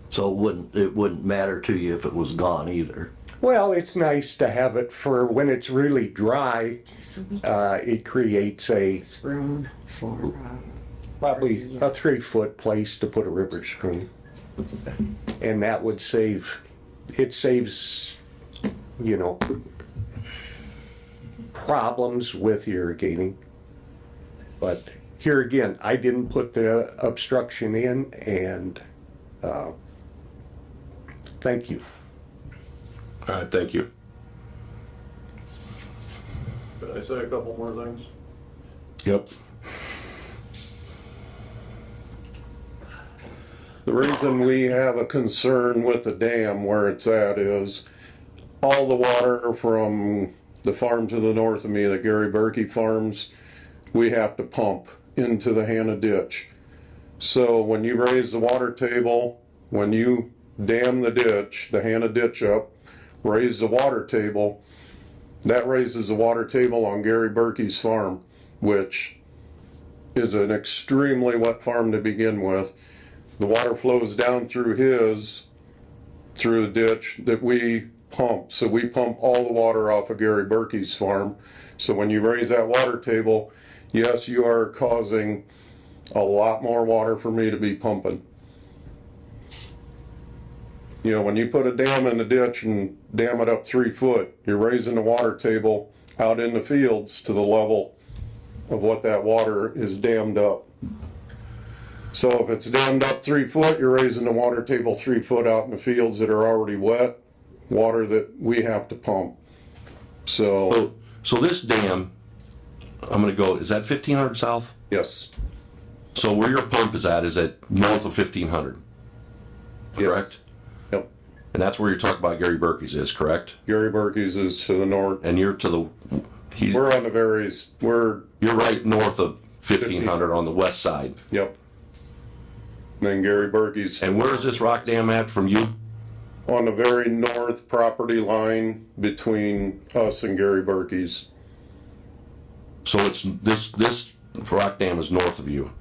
So it wouldn't matter to you if it was gone either. Well, it's nice to have it for when it's really dry. It creates a room for probably a 3 foot place to put a river screen, and that would save. It saves, problems with irrigating. But here again, I didn't put the obstruction in, and thank you. All right, thank you. Can I say a couple more things? Yep. The reason we have a concern with the dam where it's at is all the water from the farm to the north of me, the Gary Berkey farms, we have to pump into the Hannah ditch. So when you raise the water table, when you dam the ditch, the Hannah ditch up, raise the water table, that raises the water table on Gary Berkey's farm, which is an extremely wet farm to begin with. The water flows down through the ditch that we pump. So we pump all the water off of Gary Berkey's farm. So when you raise that water table, yes, you are causing a lot more water for me to be pumping. When you put a dam in the ditch and dam it up 3 foot, you're raising the water table out in the fields to the level of what that water is dammed up. So if it's dammed up 3 foot, you're raising the water table 3 foot out in the fields that are already wet, water that we have to pump. So this dam, I'm gonna go, is that 1500 south? Yes. So where your pump is at north of 1500, correct? Yep. And that's where you're talking about Gary Berkey's is, correct? Gary Berkey's is to the north. And you're to the... We're on the You're right north of 1500 on the west side. Yep. Then Gary Berkey's. And where is this rock dam at from you? On the very north property line between us and Gary Berkey's. So it's this rock dam is north of you.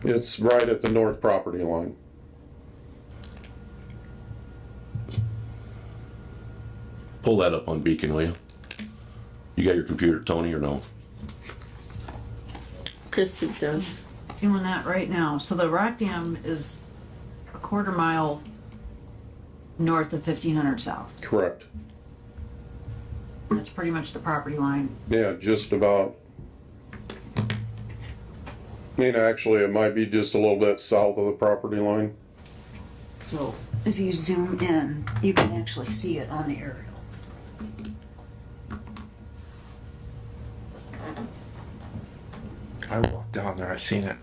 It's right at the north property line. Pull that up on Beacon, will you? You got your computer, Tony, or no? Christie does. Doing that right now. So the rock dam is a quarter mile north of 1500 South. Correct. That's pretty much the property line. Yeah, just about. I mean, actually, it might be just a little bit south of the property line. So if you zoom in, you can actually see it on the aerial. I walked down there, I seen it.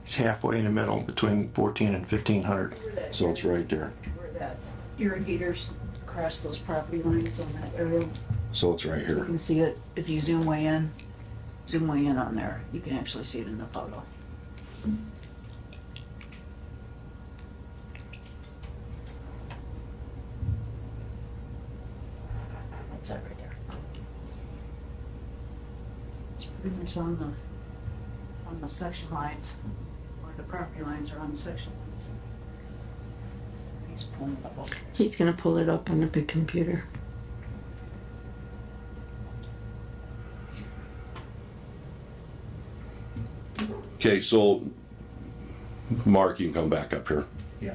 It's halfway in the middle between 14 and 1500. So it's right there. Where that irrigators cross those property lines on that aerial. So it's right You here. can see it if you zoom way in on there. You can actually see it in the photo. That's that right there. It's pretty much on the section lines, where the property lines are on the section lines. He's pulling it up. He's gonna pull it up on the big computer. Okay, so Mark, you can come back up here. Yeah.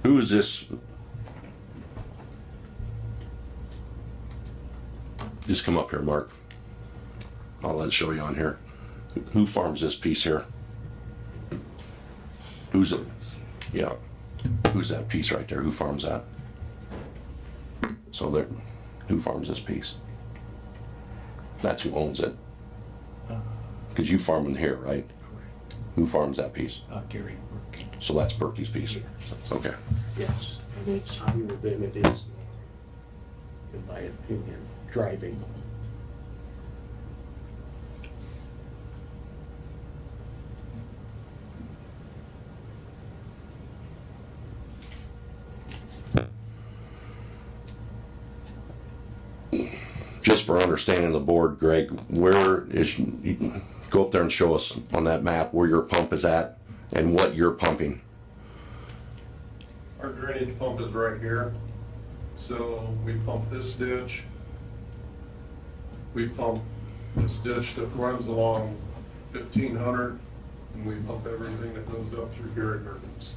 Who is this? Just come up here, Mark. I'll let it show you on here. Who farms this piece here? Who's it? Yeah. Who's that piece right there? Who farms that? So there, who farms this piece? That's who owns it. Because you farm in here, right? Who farms that piece? Gary Burke. So that's Berkey's piece. Okay. Yes, and it's higher than it is, in my opinion, driving. Just for understanding the board, Greg, where is, you can go up there and show us on that map where your pump is at and what you're pumping. Our drainage pump is right here. So we pump this ditch. We pump this ditch that runs along 1500, and we pump everything that goes up through Gary Gardens.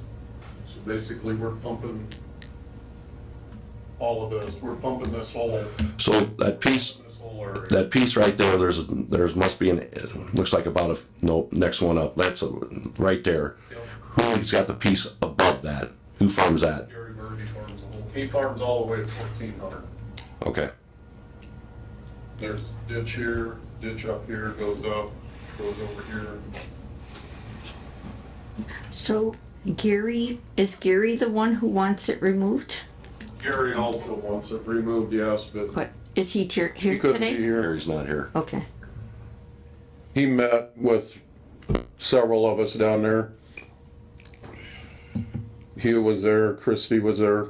So basically, we're pumping all of this. We're pumping this whole. So that piece, This whole area. that piece right there, there's must be looks like about next one up. That's right there. Yep. Who's got the piece above that? Who farms that? Gary Birdie farms the whole. He farms all the way to 1400. Okay. There's ditch here, ditch up here, goes up, goes over here. So is Gary the one who wants it removed? Gary also wants it removed, yes, but What, is he here he couldn't be today? here. Gary's not here. Okay. He met with several of us down there. Hugh was there, Christie was there.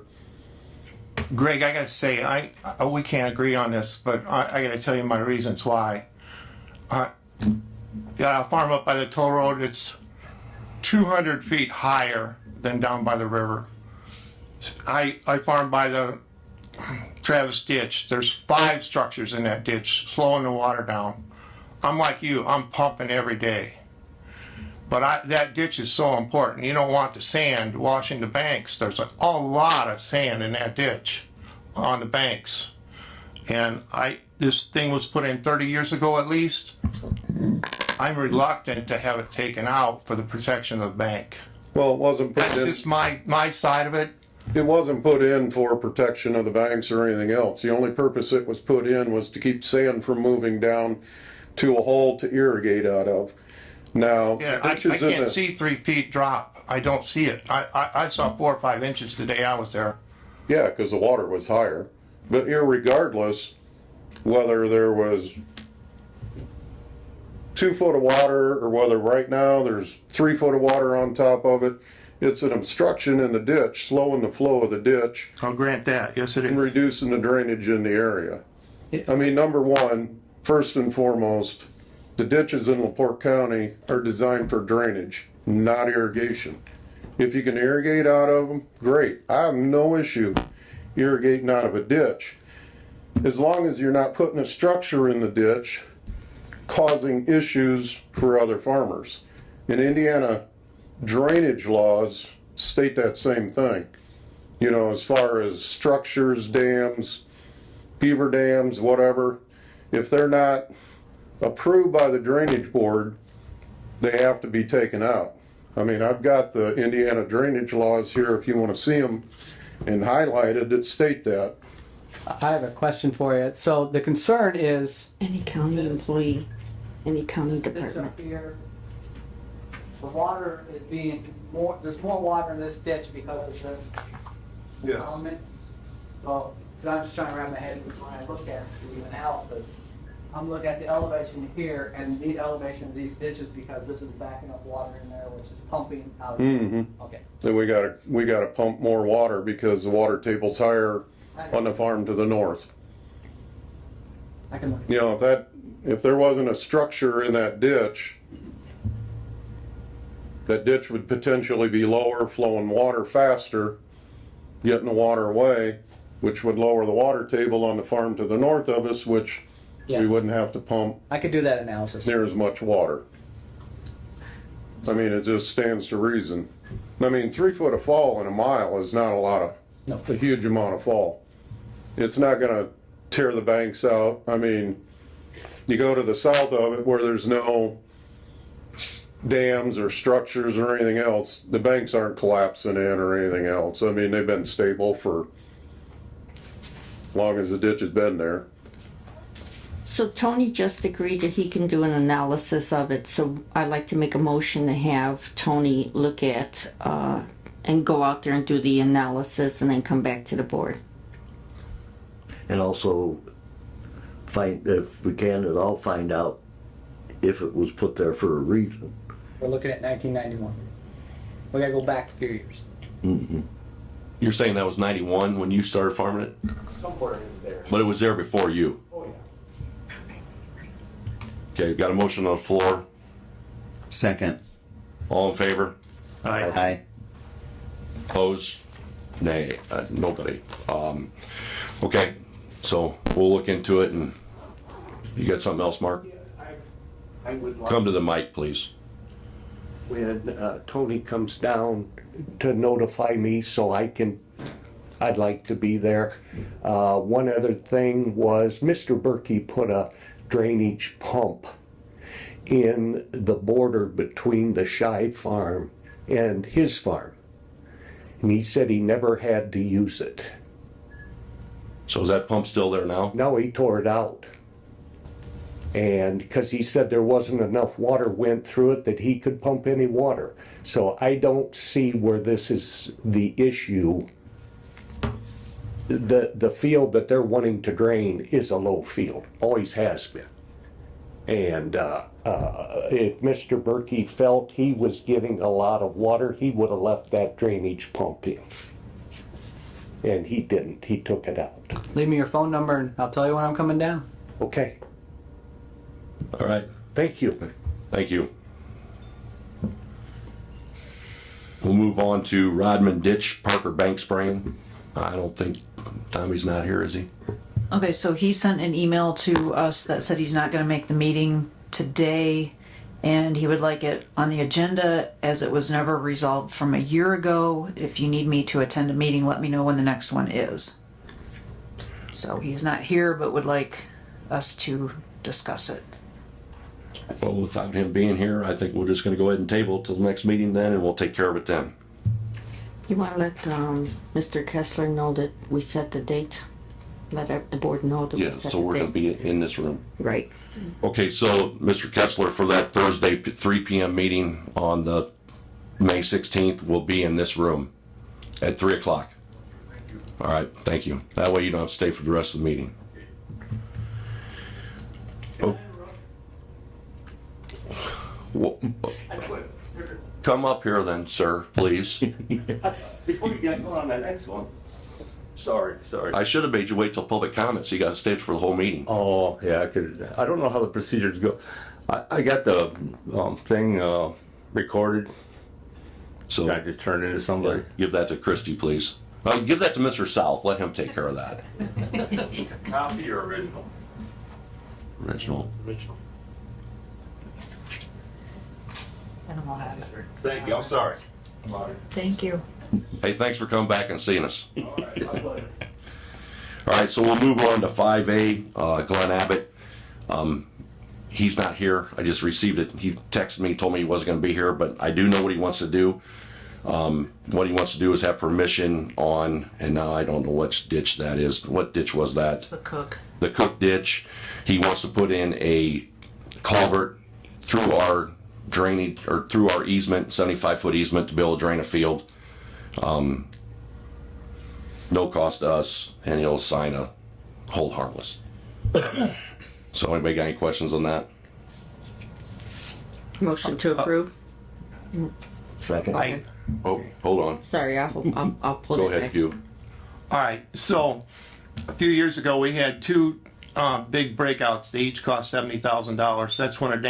Greg, I gotta say, we can't agree on this, but I gotta tell you my reasons why. Yeah, a farm up by the toll road, it's 200 feet higher than down by the river. I farm by the Travis ditch. There's 5 structures in that ditch, slowing the water down. I'm like you, I'm pumping every day. But that ditch is so important. You don't want the sand washing the banks. There's a lot of sand in that ditch on the banks. And this thing was put in 30 years ago at least. I'm reluctant to have it taken out for the protection of the bank. Well, it wasn't put That's in, just my side of it. it wasn't put in for protection of the banks or anything else. The only purpose it was put in was to keep sand from moving down to a hole to irrigate out of. Now, Yeah, I can't see 3 feet drop. I don't see it. I saw 4 or 5 inches the day I was there. Yeah, because the water was higher. But irregardless, whether there was 2 foot of water or whether right now there's 3 foot of water on top of it, it's an obstruction in the ditch, slowing the flow of the ditch I'll grant that. Yes, it and is. reducing the drainage in the area. I mean, number one, first and foremost, the ditches in LaPorte County are designed for drainage, not irrigation. If you can irrigate out of them, great. I have no issue irrigating out of a ditch, as long as you're not putting a structure in the ditch causing issues for other farmers. In Indiana, drainage laws state that same thing. You know, as far as structures, dams, beaver dams, whatever, if they're not approved by the drainage board, they have to be taken out. I mean, I've got the Indiana drainage laws here if you want to see them, and highlighted that state that. I have a question for you. So the concern is Any county employee, any county department. here, the water is being more, there's more water in this ditch because of this element. So, because I'm just trying to wrap my head when I look at the analysis. I'm looking at the elevation here and the elevation of these ditches because this is backing up water in there, which is pumping out. Okay. Then we gotta pump more water because the water table's higher on the farm to the north. I can look. You know, if there wasn't a structure in that ditch would potentially be lower, flowing water faster, getting the water away, which would lower the water table on the farm to the north of us, which we wouldn't have to pump I could do that analysis. near as much water. I mean, it just stands to reason. I mean, 3 foot of fall in a mile is not a huge amount of fall. It's not gonna tear the banks out. I mean, you go to the south of it where there's no dams or structures or anything else, the banks aren't collapsing in or anything else. I mean, they've been stable for as long as the ditch has been there. So Tony just agreed that he can do an analysis of it, so I'd like to make a motion to have Tony look at, and go out there and do the analysis and then come back to the board. And also find, if we can at all, find out if it was put there for a reason. We're looking at 1991. We gotta go back a few years. Mm-hmm. You're saying that was 91 when you started farming it? Somewhere in there. But it was there before you? Oh, yeah. Okay, got a motion on the floor. Second. All in favor? Aye. Opposed? Nay, nobody. Okay, so we'll look into it, and you got something else, Mark? I would like, Come to the mic, please. when Tony comes down to notify me so I'd like to be there. One other thing was Mr. Berkey put a drainage pump in the border between the Shy farm and his farm. And he said he never had to use it. So is that pump still there now? No, he tore it out. And because he said there wasn't enough water went through it that he could pump any water. So I don't see where this is the issue. The field that they're wanting to drain is a low field, always has been. And if Mr. Berkey felt he was getting a lot of water, he would have left that drainage pump in. And he didn't, he took it out. Leave me your phone number and I'll tell you when I'm coming down. Okay, All right, thank you. thank you. We'll move on to Rodman Ditch Parker Bank spraying. I don't think Tommy's not here, is he? Okay, so he sent an email to us that said he's not gonna make the meeting today, and he would like it on the agenda as it was never resolved from a year ago. If you need me to attend a meeting, let me know when the next one is. So he's not here, but would like us to discuss it. Well, without him being here, I think we're just gonna go ahead and table till the next meeting then, and we'll take care of it then. You want to let Mr. Kessler know that we set the date? Let the board know that we Yeah, set so the we're gonna date. be in this room. Right. Okay, so Mr. Kessler, for that Thursday 3 p.m. meeting on the May 16th, will be in this room at 3 o'clock. All right, thank you. That way you don't have to stay for the rest of the meeting. Oh. Come up here then, sir, please. Before you get going on that next one, Sorry. I should have made you wait till public comment, so you got to stay for the whole meeting. Oh, yeah, I don't know how the procedures go. I got the thing recorded. So Can I just turn it into somebody? give that to Christie, please. Give that to Mr. South. Let him take care of that. Copy or original? Original. Thank you, I'm sorry. Thank you. Hey, thanks for coming back and seeing us. All right, so we'll move on to 5A, Glenn Abbott. He's not here. I just received it. He texted me, told me he wasn't going to be here, but I do know what he wants to do. What he wants to do is have permission on, and now I don't know which ditch that is. What ditch was that? The Cook. The Cook ditch. He wants to put in a culvert through our drainage, or through our easement, 75-foot easement, to be able to drain a field. No cost to us, and he'll sign a hold harmless. So anybody got any questions on that? Motion to approve. Second. Oh, hold on. Sorry, I'll pull Go it ahead, back. Hugh. All right, so a few years ago, we had two big breakouts. They each cost $70,000. That's when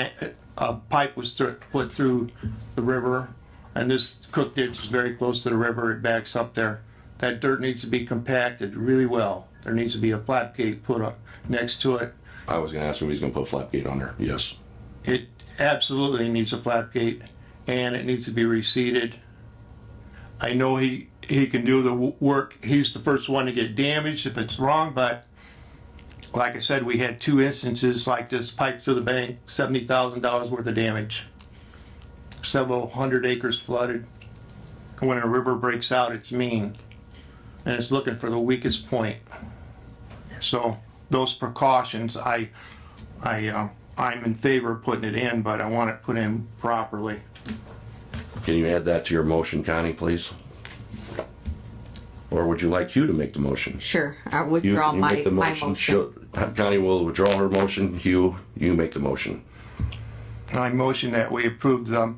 a pipe was put through the river, and this Cook ditch is very close to the river. It backs up there. That dirt needs to be compacted really well. There needs to be a flat gate put up next to it. I was going to ask him if he's going to put a flat gate on there. Yes. It absolutely needs a flat gate, and it needs to be reseeded. I know he can do the work. He's the first one to get damaged if it's wrong, but like I said, we had two instances like this, pipe to the bank, $70,000 worth of damage. Several hundred acres flooded. When a river breaks out, it's mean, and it's looking for the weakest point. So those precautions, I'm in favor of putting it in, but I want it put in properly. Can you add that to your motion, Connie, please? Or would you like Hugh to make the motion? Sure, I You withdraw my make the motion. Connie will withdraw her motion. Hugh, you make the motion. I motion that we approve the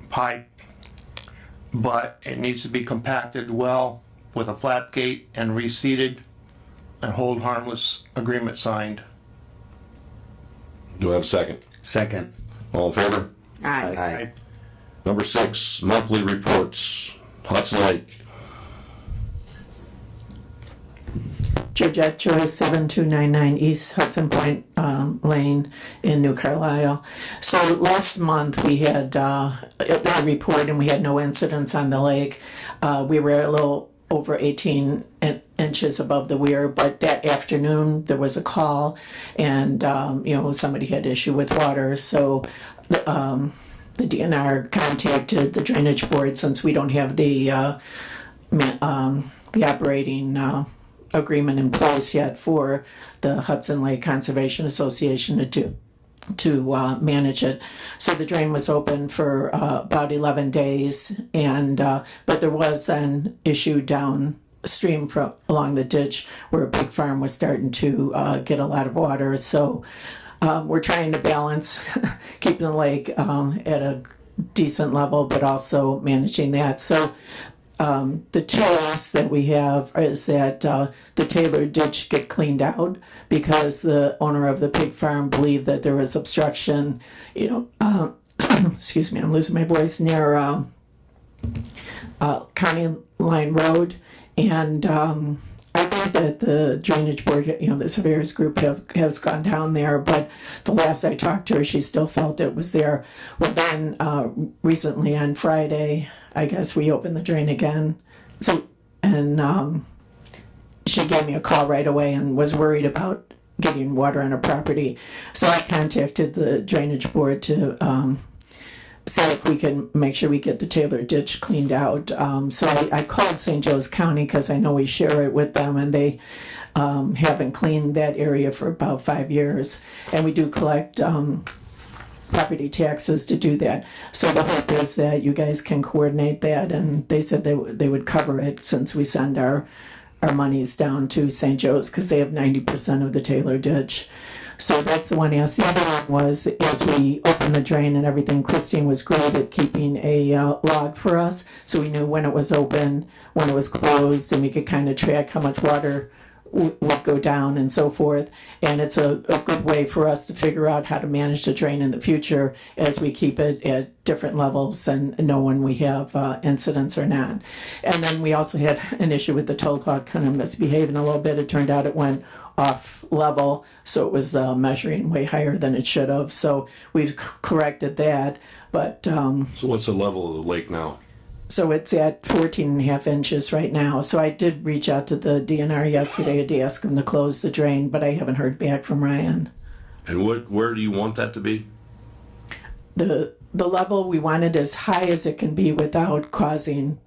pipe, but it needs to be compacted well with a flat gate and reseeded and hold harmless agreement signed. Do I have a second? Second. All in favor? Aye. Number 6, monthly reports. Hudson Lake. Georgette Joyce, 7299 East Hudson Point Lane in New Carlisle. So last month we had a report and we had no incidents on the lake. We were a little over 18 inches above the weir, but that afternoon there was a call and somebody had issue with water. So the DNR contacted the drainage board since we don't have the operating agreement in place yet for the Hudson Lake Conservation Association to manage it. So the drain was open for about 11 days, and but there was then issue downstream from along the ditch where a big farm was starting to get a lot of water. So we're trying to balance keeping the lake at a decent level, but also managing that. So the two asks that we have is that the Taylor ditch get cleaned out because the owner of the pig farm believed that there was obstruction, excuse me, I'm losing my voice, near County Line Road. And I think that the drainage board, the surveyors group has gone down there, but the last I talked to her, she still felt it was there. Well, then recently on Friday, I guess we opened the drain again. So, and she gave me a call right away and was worried about getting water on her property. So I contacted the drainage board to see if we can make sure we get the Taylor ditch cleaned out. So I called St. Joe's County because I know we share it with them, and they haven't cleaned that area for about 5 years. And we do collect property taxes to do that. So the hope is that you guys can coordinate that, and they said they would cover it since we send our monies down to St. Joe's because they have 90% of the Taylor ditch. So that's the one ask. The other one was, as we opened the drain and everything, Christine was great at keeping a log for us. So we knew when it was open, when it was closed, and we could kind of track how much water would go down and so forth. And it's a good way for us to figure out how to manage the drain in the future as we keep it at different levels and know when we have incidents or not. And then we also had an issue with the toll hog kind of misbehaving a little bit. It turned out it went off level, so it was measuring way higher than it should have. So we've corrected that. But So what's the level of the lake now? so it's at 14 and a half inches right now. So I did reach out to the DNR yesterday to ask them to close the drain, but I haven't heard back from Ryan. And where do you want that to be? The level we wanted as high as it can be without causing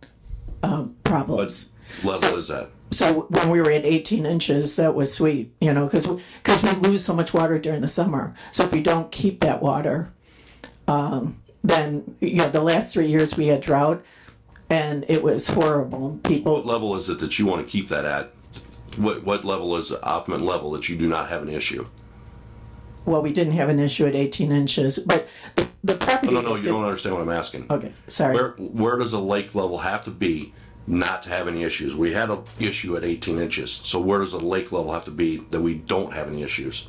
problems. What level is that? So when we were at 18 inches, that was sweet, you know, because we lose so much water during the summer. So if we don't keep that water, then, you know, the last 3 years we had drought, and it was horrible. What level is it that you want to keep that at? What level is the optimum level that you do not have an issue? Well, we didn't have an issue at 18 inches, but the property... No, you don't understand what I'm asking. Okay, sorry. Where does a lake level have to be not to have any issues? We had an issue at 18 inches, so where does a lake level have to be that we don't have any issues?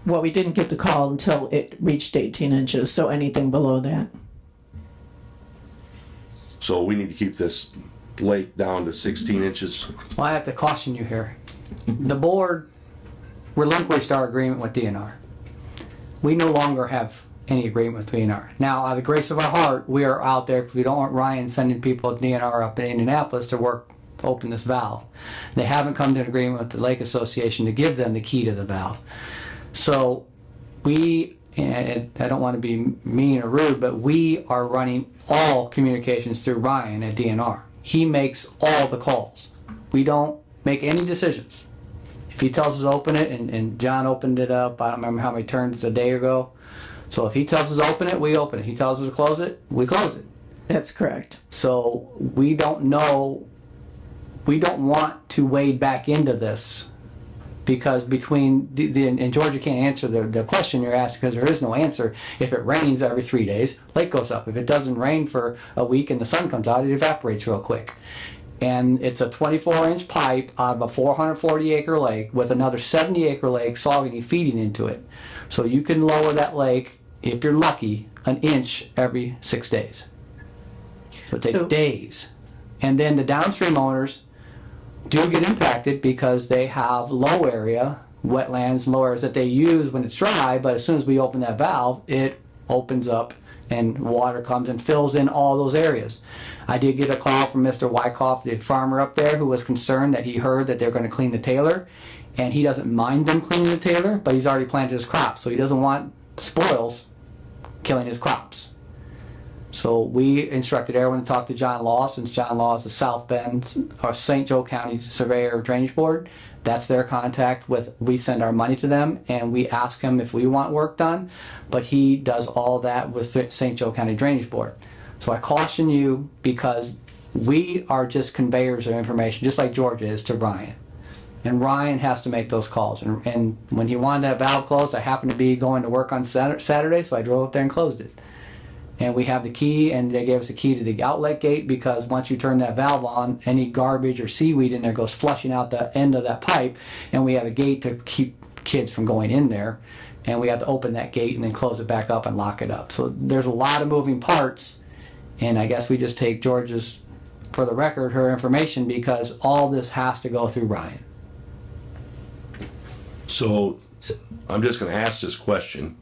Well, we didn't get the call until it reached 18 inches, so anything below that. So we need to keep this lake down to 16 inches. Well, I have to caution you here. The board relinquished our agreement with DNR. We no longer have any agreement with DNR. Now, out of the grace of our heart, we are out there because we don't want Ryan sending people at DNR up in Indianapolis to work to open this valve. They haven't come to an agreement with the Lake Association to give them the key to the valve. So we, and I don't want to be mean or rude, but we are running all communications through Ryan at DNR. He makes all the calls. We don't make any decisions. If he tells us to open it, and John opened it up, I don't remember how many turns a day ago. So if he tells us to open it, we open it. He tells us to close it, we close it. That's correct. So we don't know, we don't want to wade back into this, because between and Georgia can't answer the question you're asking because there is no answer. If it rains every 3 days, lake goes up. If it doesn't rain for a week and the sun comes out, it evaporates real quick. And it's a 24-inch pipe out of a 440-acre lake with another 70-acre lake Saucony feeding into it. So you can lower that lake, if you're lucky, an inch every 6 days. So it takes days. And then the downstream owners do get impacted because they have low area, wetlands, low areas that they use when it's dry, but as soon as we open that valve, it opens up and water comes and fills in all those areas. I did get a call from Mr. Wyckoff, the farmer up there, who was concerned that he heard that they're going to clean the Taylor, and he doesn't mind them cleaning the Taylor, but he's already planted his crops, so he doesn't want spoils killing his crops. So we instructed everyone to talk to John Law, since John Law is the South Bend or St. Joe County Surveyor of Drainage Board. That's their contact with, we send our money to them and we ask him if we want work done, but he does all that with St. Joe County Drainage Board. So I caution you because we are just conveyors of information, just like Georgia is to Ryan. And Ryan has to make those calls. And when he wanted that valve closed, I happened to be going to work on Saturday, so I drove up there and closed it. And we have the key, and they gave us a key to the outlet gate because once you turn that valve on, any garbage or seaweed in there goes flushing out the end of that pipe, and we have a gate to keep kids from going in there, and we have to open that gate and then close it back up and lock it up. So there's a lot of moving parts, and I guess we just take George's, for the record, her information because all this has to go through Ryan. So I'm just going to ask this question,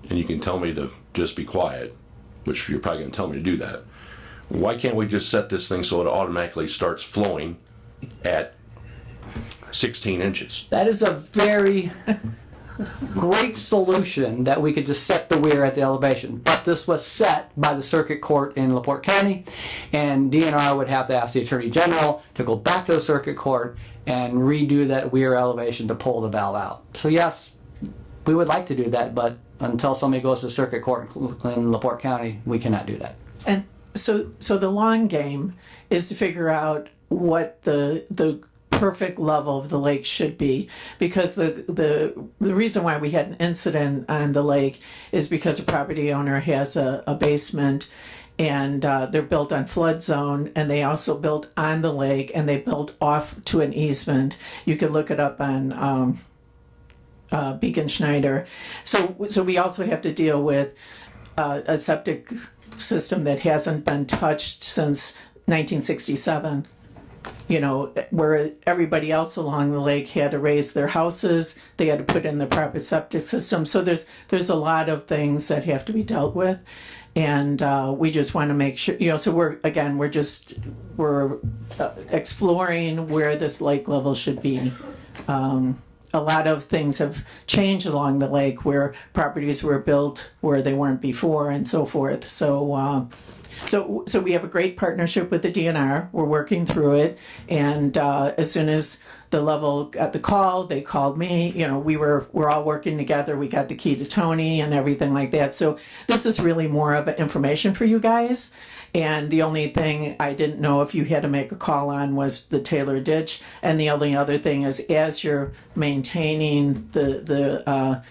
and you can tell me to just be quiet, which you're probably going to tell me to do that. Why can't we just set this thing so it automatically starts flowing at 16 inches? That is a very great solution, that we could just set the weir at the elevation. But this was set by the circuit court in LaPorte County, and DNR would have to ask the Attorney General to go back to the circuit court and redo that weir elevation to pull the valve out. So yes, we would like to do that, but until somebody goes to circuit court in LaPorte County, we cannot do that. And so the long game is to figure out what the perfect level of the lake should be, because the reason why we had an incident on the lake is because a property owner has a basement, and they're built on flood zone, and they also built on the lake, and they built off to an easement. You could look it up on Beacon Schneider. So we also have to deal with a septic system that hasn't been touched since 1967. You know, where everybody else along the lake had to raise their houses, they had to put in the proper septic system. So there's a lot of things that have to be dealt with, and we just want to make sure. You know, so we're exploring where this lake level should be. A lot of things have changed along the lake, where properties were built where they weren't before, and so forth. So we have a great partnership with the DNR. We're working through it, and as soon as the level got the call, they called me. You know, we're all working together. We got the key to Tony and everything like that. So this is really more of an information for you guys. And the only thing I didn't know if you had to make a call on was the Taylor ditch. And the only other thing is, as you're maintaining the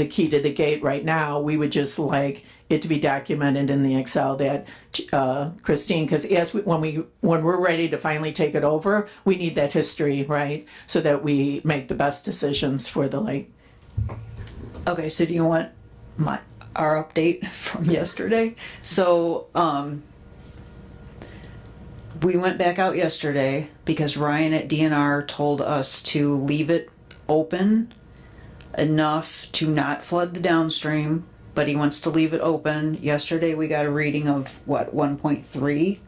key to the gate right now, we would just like it to be documented in the Excel that Christine, because when we're ready to finally take it over, we need that history, right, so that we make the best decisions for the lake. Okay, so do you want our update from yesterday? So we went back out yesterday because Ryan at DNR told us to leave it open enough to not flood the downstream, but he wants to leave it open. Yesterday we got a reading of 1.3.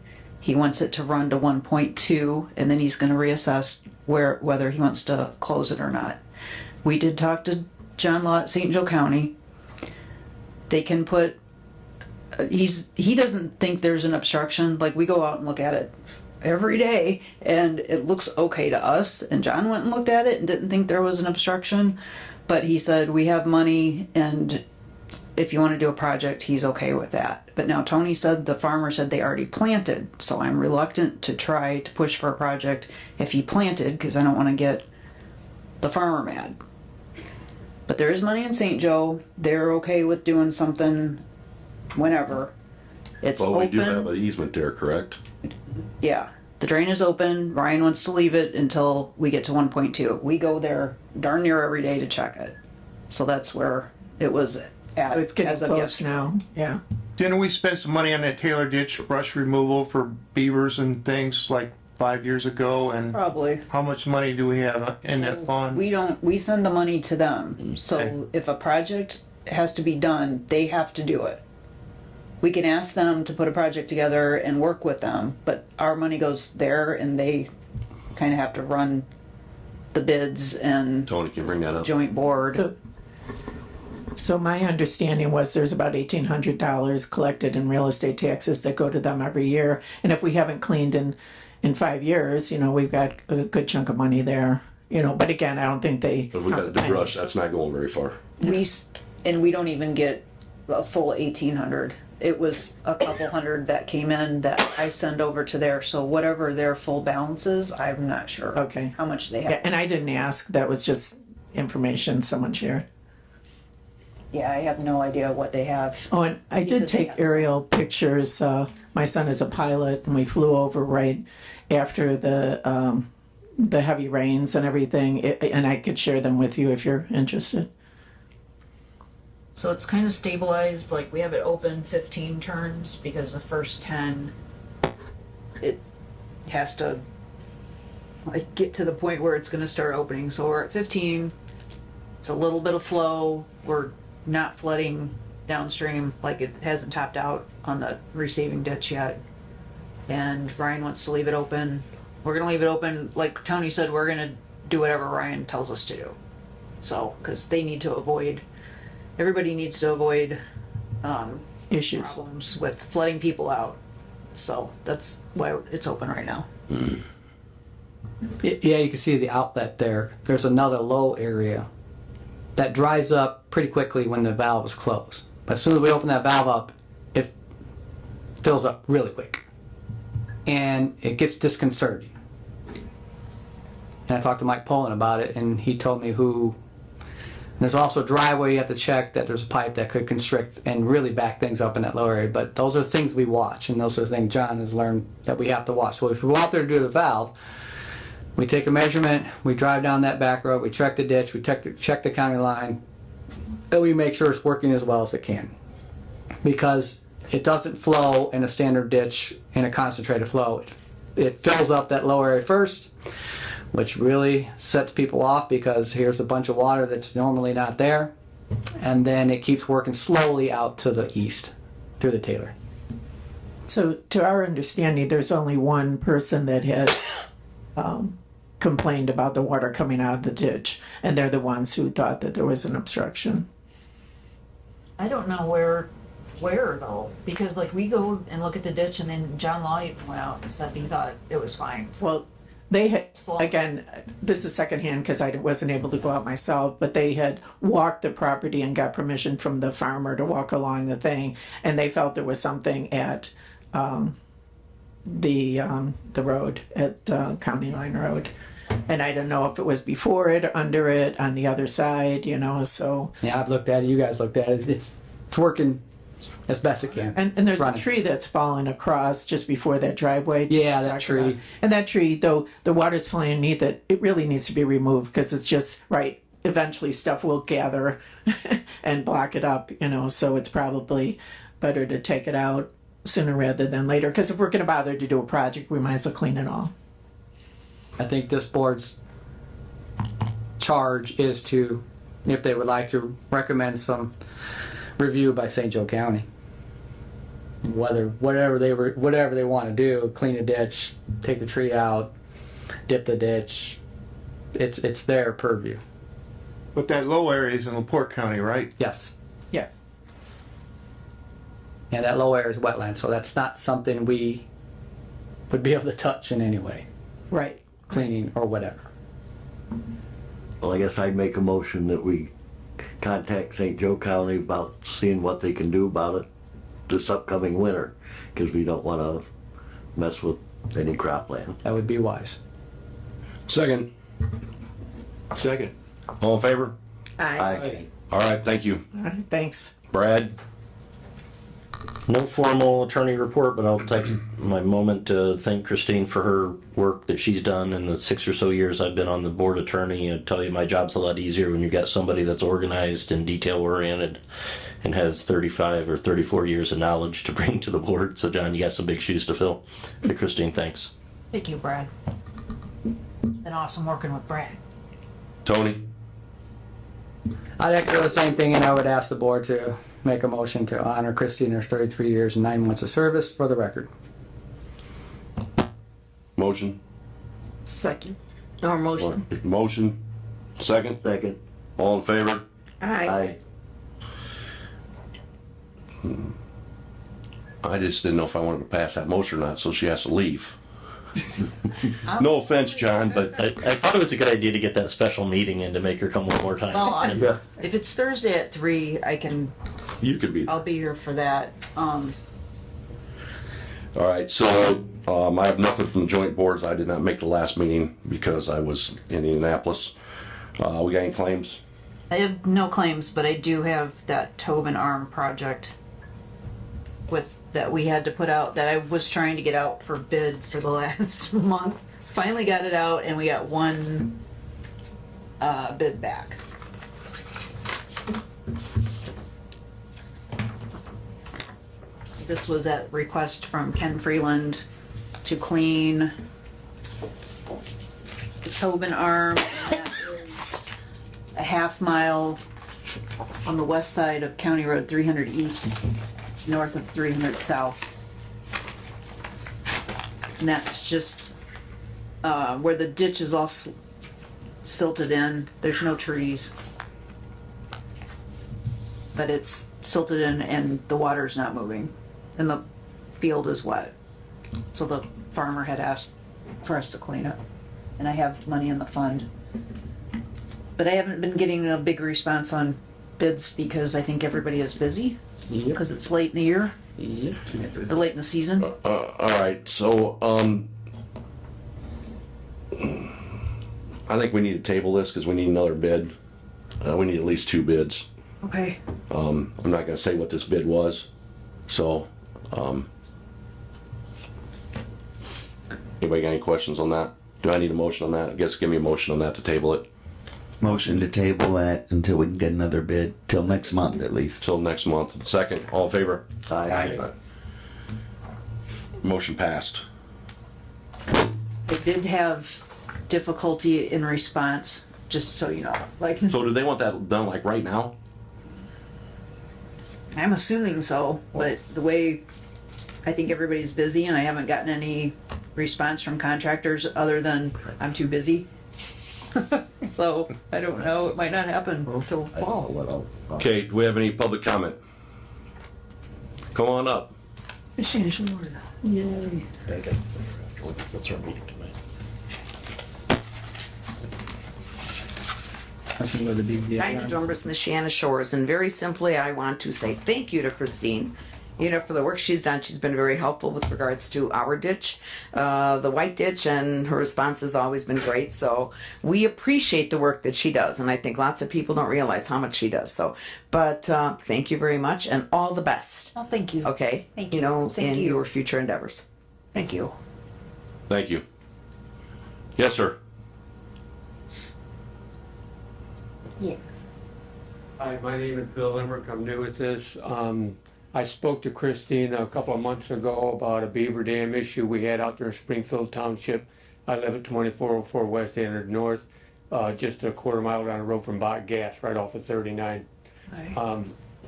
He wants it to run to 1.2, and then he's going to reassess whether he wants to close it or not. We did talk to John Law at St. Joe County. They can put he doesn't think there's an obstruction. Like, we go out and look at it every day and it looks okay to us, and John went and looked at it and didn't think there was an obstruction, but he said we have money, and if you want to do a project, he's okay with that. But now Tony said the farmer said they already planted, so I'm reluctant to try to push for a project if he planted, because I don't want to get the farmer mad. But there is money in St. Joe. They're okay with doing something whenever. It's open. Well, we do have an easement there, correct? Yeah. The drain is open. Ryan wants to leave it until we get to 1.2. We go there darn near every day to check it. So that's where it was at. So it's getting as of close yesterday. now. Yeah. Didn't we spend some money on that Taylor ditch brush removal for beavers and things like 5 years ago? And Probably. how much money do we have in that fund? We send the money to them. So Okay. if a project has to be done, they have to do it. We can ask them to put a project together and work with them, but our money goes there and they kind of have to run the bids and Tony can bring that up. joint board. So my understanding was there's about $1,800 collected in real estate taxes that go to them every year. And if we haven't cleaned in 5 years, you know, we've got a good chunk of money there. You know, but again, I don't think they. If we got to do brush, that's not going very far. We don't even get a full 1,800. It was a couple hundred that came in that I send over to there. So whatever their full balance is, I'm not sure. Okay. How much they have. Yeah, and I didn't ask. That was just information someone shared. Yeah, I have no idea what they have. Oh, and I did take aerial pictures. My son is a pilot, and we flew over right after the heavy rains and everything. And I could share them with you if you're interested. So it's kind of stabilized. Like, we have it open 15 turns because the first 10, it has to like get to the point where it's going to start opening. So we're at 15. It's a little bit of flow. We're not flooding downstream. Like, it hasn't topped out on the receiving ditch yet. And Ryan wants to leave it open. We're going to leave it open. Like Tony said, we're going to do whatever Ryan tells us to do. So, because they need to avoid, everybody needs to avoid issues, problems with flooding people out. So that's why it's open right now. Yeah, you can see the outlet there. There's another low area that dries up pretty quickly when the valve is closed. But as soon as we open that valve up, it fills up really quick. And it gets disconcerting. And I talked to Mike Poland about it, and he told me who. There's also a driveway you have to check that there's a pipe that could constrict and really back things up in that lower area. But those are things we watch, and those are things John has learned that we have to watch. So if we go out there to do the valve, we take a measurement, we drive down that back road, we check the ditch, we check the county line, and we make sure it's working as well as it can. Because it doesn't flow in a standard ditch in a concentrated flow. It fills up that lower area first, which really sets people off because here's a bunch of water that's normally not there. And then it keeps working slowly out to the east through the Taylor. So to our understanding, there's only one person that had complained about the water coming out of the ditch, and they're the ones who thought that there was an obstruction. I don't know where though, because like we go and look at the ditch, and then John Law even went out and said he thought it was fine. Well, they had, again, this is secondhand because I wasn't able to go out myself, but they had walked the property and got permission from the farmer to walk along the thing, and they felt there was something at the road, at County Line Road. And I don't know if it was before it or under it on the other side, so. Yeah, I've looked at it, you guys looked at it, it's working as best it can. And there's a tree that's fallen across just before that driveway. Yeah, that tree. And that tree, though the water's flowing underneath it, it really needs to be removed because it's just, right, eventually stuff will gather and block it up, so it's probably better to take it out sooner rather than later. Because if we're going to bother to do a project, we might as well clean it all. I think this board's charge is to, if they would like to, recommend some review by St. Joe County. Whatever they want to do, clean a ditch, take the tree out, dip the ditch, it's their purview. But that low area is in LaPorte County, right? Yes. Yeah. And that low area is wetland, so that's not something we would be able to touch in any way. Right. Cleaning or whatever. Well, I guess I'd make a motion that we contact St. Joe County about seeing what they can do about it this upcoming winter, because we don't want to mess with any cropland. That would be wise. Second. All in favor? Aye. All right, thank you. All right, thanks. Brad? No formal attorney report, but I'll take my moment to thank Christine for her work that she's done in the 6 or so years I've been on the board attorney. I tell you, my job's a lot easier when you've got somebody that's organized and detail oriented and has 35 or 34 years of knowledge to bring to the board. So John, you got some big shoes to fill. But Christine, thanks. Thank you, Brad. Been awesome working with Brad. Tony? I'd echo the same thing, and I would ask the board to make a motion to honor Christine in her 33 years and 9 months of service for the record. Motion? Second. Or motion. Motion? Second? Second. All in favor? Aye. I just didn't know if I wanted to pass that motion or not, so she has to leave. No offense, John, but I thought it was a good idea to get that special meeting in to make her come one more time. Well, if it's Thursday at 3, you could be. I'll be here for that. All right, so I have nothing from the joint boards. I did not make the last meeting because I was in Indianapolis. We got any claims? I have no claims, but I do have that Tobin Arm project that we had to put out, that I was trying to get out for bid for the last month. Finally got it out, and we got one bid back. This was at request from Ken Freeland to clean the Tobin Arm. That is a half mile on the west side of County Road 300 East, north of 300 South. And that's just where the ditch is all silted in. There's no trees. But it's silted in and the water's not moving. And the field is wet. So the farmer had asked for us to clean it. And I have money in the fund. But I haven't been getting a big response on bids because I think everybody is busy. Because it's late in the year. Or late in the season. All right, so I think we need to table this because we need another bid. We need at least 2 bids. Okay. I'm not gonna say what this bid was, so, anybody got any questions on that? Do I need a motion on that? I guess give me a motion on that to table it Motion to table that until we can get another bid, till next month at least. till next month. Second, all in favor? Aye. Motion passed. I did have difficulty in response, just so you know. Like, So do they want that done like right now? I'm assuming so, but the way I think everybody's busy and I haven't gotten any response from contractors other than I'm too busy. So I don't know, it might not happen till fall. Okay, do we have any public comment? Come on up. Yay. That's our meeting tonight. Dinah Dombras, Michiana Shores, and very simply, I want to say thank you to Christine. You know, for the work she's done, she's been very helpful with regards to our ditch, the white ditch, and her response has always been great. So we appreciate the work that she does, and I think lots of people don't realize how much she does. So, but thank you very much, and all the best. Oh, thank you. Okay, Thank you you. know, Same in to you. your future endeavors. Thank you. Thank you. Yes, sir. Yeah. Hi, my name is Bill Emmerich. I'm new with this. I spoke to Christine a couple of months ago about a beaver dam issue we had out there in Springfield Township. I live at 2404 West 800 North, just a quarter mile down the road from Bot Gas, right off of 39.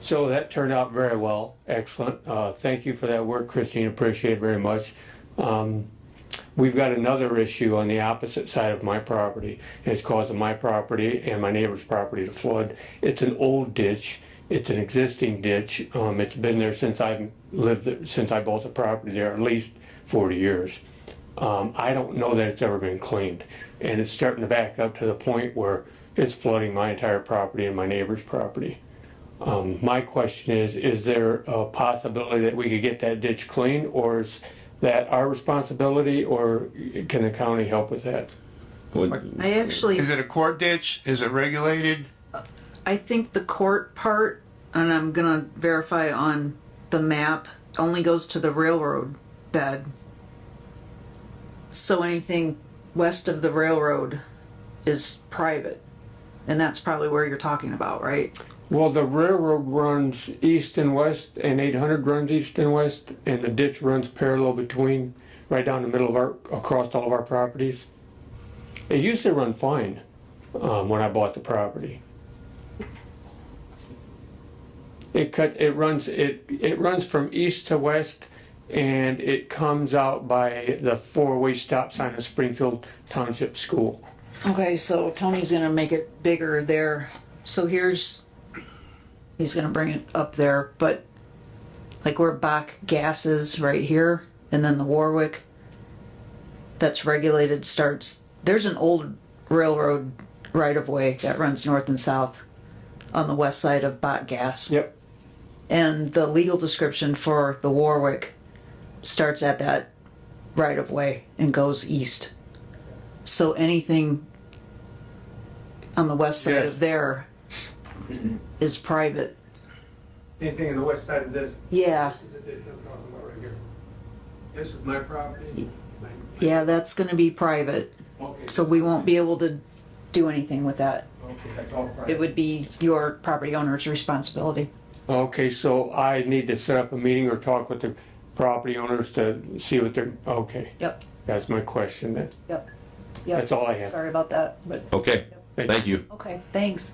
So that turned out very well. Excellent. Thank you for that work, Christine. Appreciate it very much. We've got another issue on the opposite side of my property. It's causing my property and my neighbor's property to flood. It's an old ditch. It's an existing ditch. It's been there since I've lived there, since I bought the property there, at least 40 years. I don't know that it's ever been cleaned. And it's starting to back up to the point where it's flooding my entire property and my neighbor's property. My question is there a possibility that we could get that ditch cleaned, or is that our responsibility, or can the county help with that? I actually, Is it a court ditch? Is it regulated? I think the court part, and I'm gonna verify on the map, only goes to the railroad bed. So anything west of the railroad is private. And that's probably where you're talking about, right? Well, the railroad runs east and west, and 800 runs east and west, and the ditch runs parallel between, right down the middle of our, across all of our properties. It used to run fine when I bought the property. It runs from east to west, and it comes out by the four-way stop sign of Springfield Township School. Okay, so Tony's gonna make it bigger there. So he's gonna bring it up there, but like where Bach Gas is right here, and then the Warwick that's regulated starts, there's an old railroad right of way that runs north and south on the west side of Bot Gas. Yep. And the legal description for the Warwick starts at that right of way and goes east. So anything on the west side of there is private. Anything on the west side of this? Yeah. This is the ditch I'm talking about right here. This is my property. Yeah, that's gonna be private. Okay. So we won't be able to do anything with that. Okay, that's all private. It would be your property owner's responsibility. Okay, so I need to set up a meeting or talk with the property owners to see what they're, okay. Yep. That's my question then. Yep. Yep. That's all I have. Sorry about that, but, Okay, thank you. okay, thanks.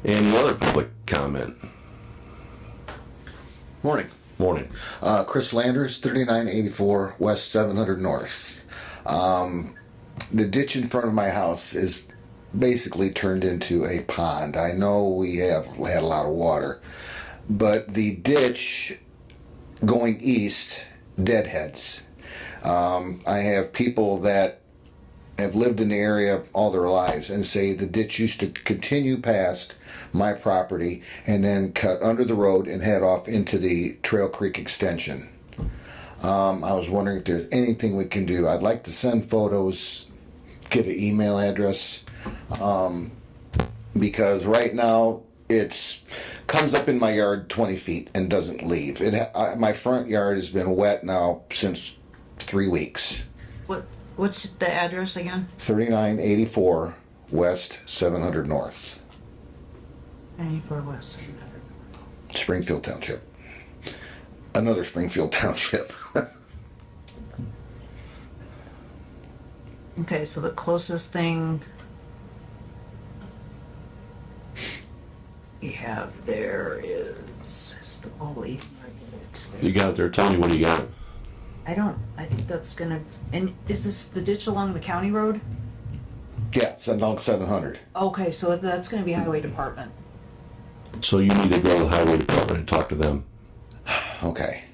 Any other public comment? Morning. Morning. Chris Landers, 3984 West 700 North. The ditch in front of my house is basically turned into a pond. I know we have had a lot of water, but the ditch going east deadheads. I have people that have lived in the area all their lives and say the ditch used to continue past my property and then cut under the road and head off into the Trail Creek extension. I was wondering if there's anything we can do. I'd like to send photos get an email address, because right now it's comes up in my yard 20 feet and doesn't leave. My front yard has been wet now since 3 weeks. What's the address again? 3984 West 700 North, 94 West. Springfield Township. Another Springfield Township. Okay, so the closest thing we have there is the bully. You got it there. Tell me what you got. I think that's gonna, and is this the ditch along the county road? Yeah, it's along 700. Okay, so that's gonna be highway department. So you need to go to the highway department and talk to them. Okay.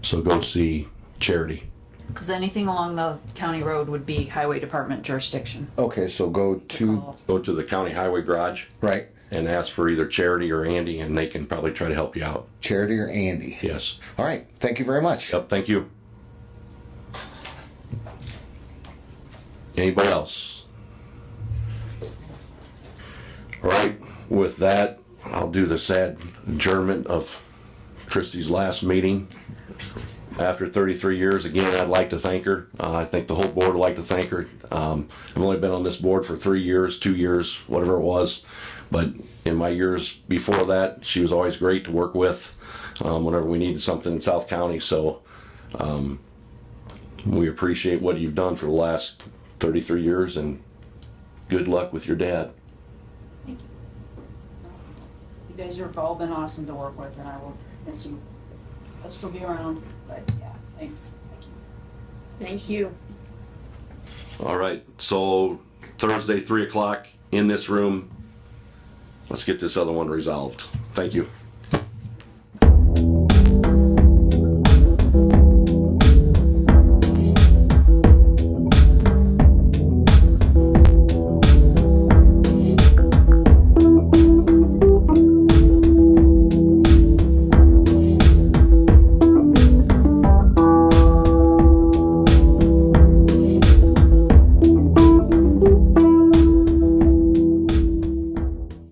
So go see Charity. Because anything along the county road would be highway department jurisdiction. Okay, so go to the county highway garage. Right. And ask for either Charity or Andy, and they can probably try to help you out. Charity or Andy? Yes. All right. Thank you very much. Yep, thank you. Anybody else? All right, with that, I'll do the sad adjournment of Christie's last meeting. After 33 years, again, I'd like to thank her. I think the whole board would like to thank her. I've only been on this board for 3 years, 2 years, whatever it was. But in my years before that, she was always great to work with whenever we needed something in South County. So we appreciate what you've done for the last 33 years, and good luck with your dad. You guys have all been awesome to work with, and I will miss you. I'll still be around, but yeah, thanks. Thank you. All right, so Thursday, 3 o'clock in this room. Let's get this other one resolved. Thank you.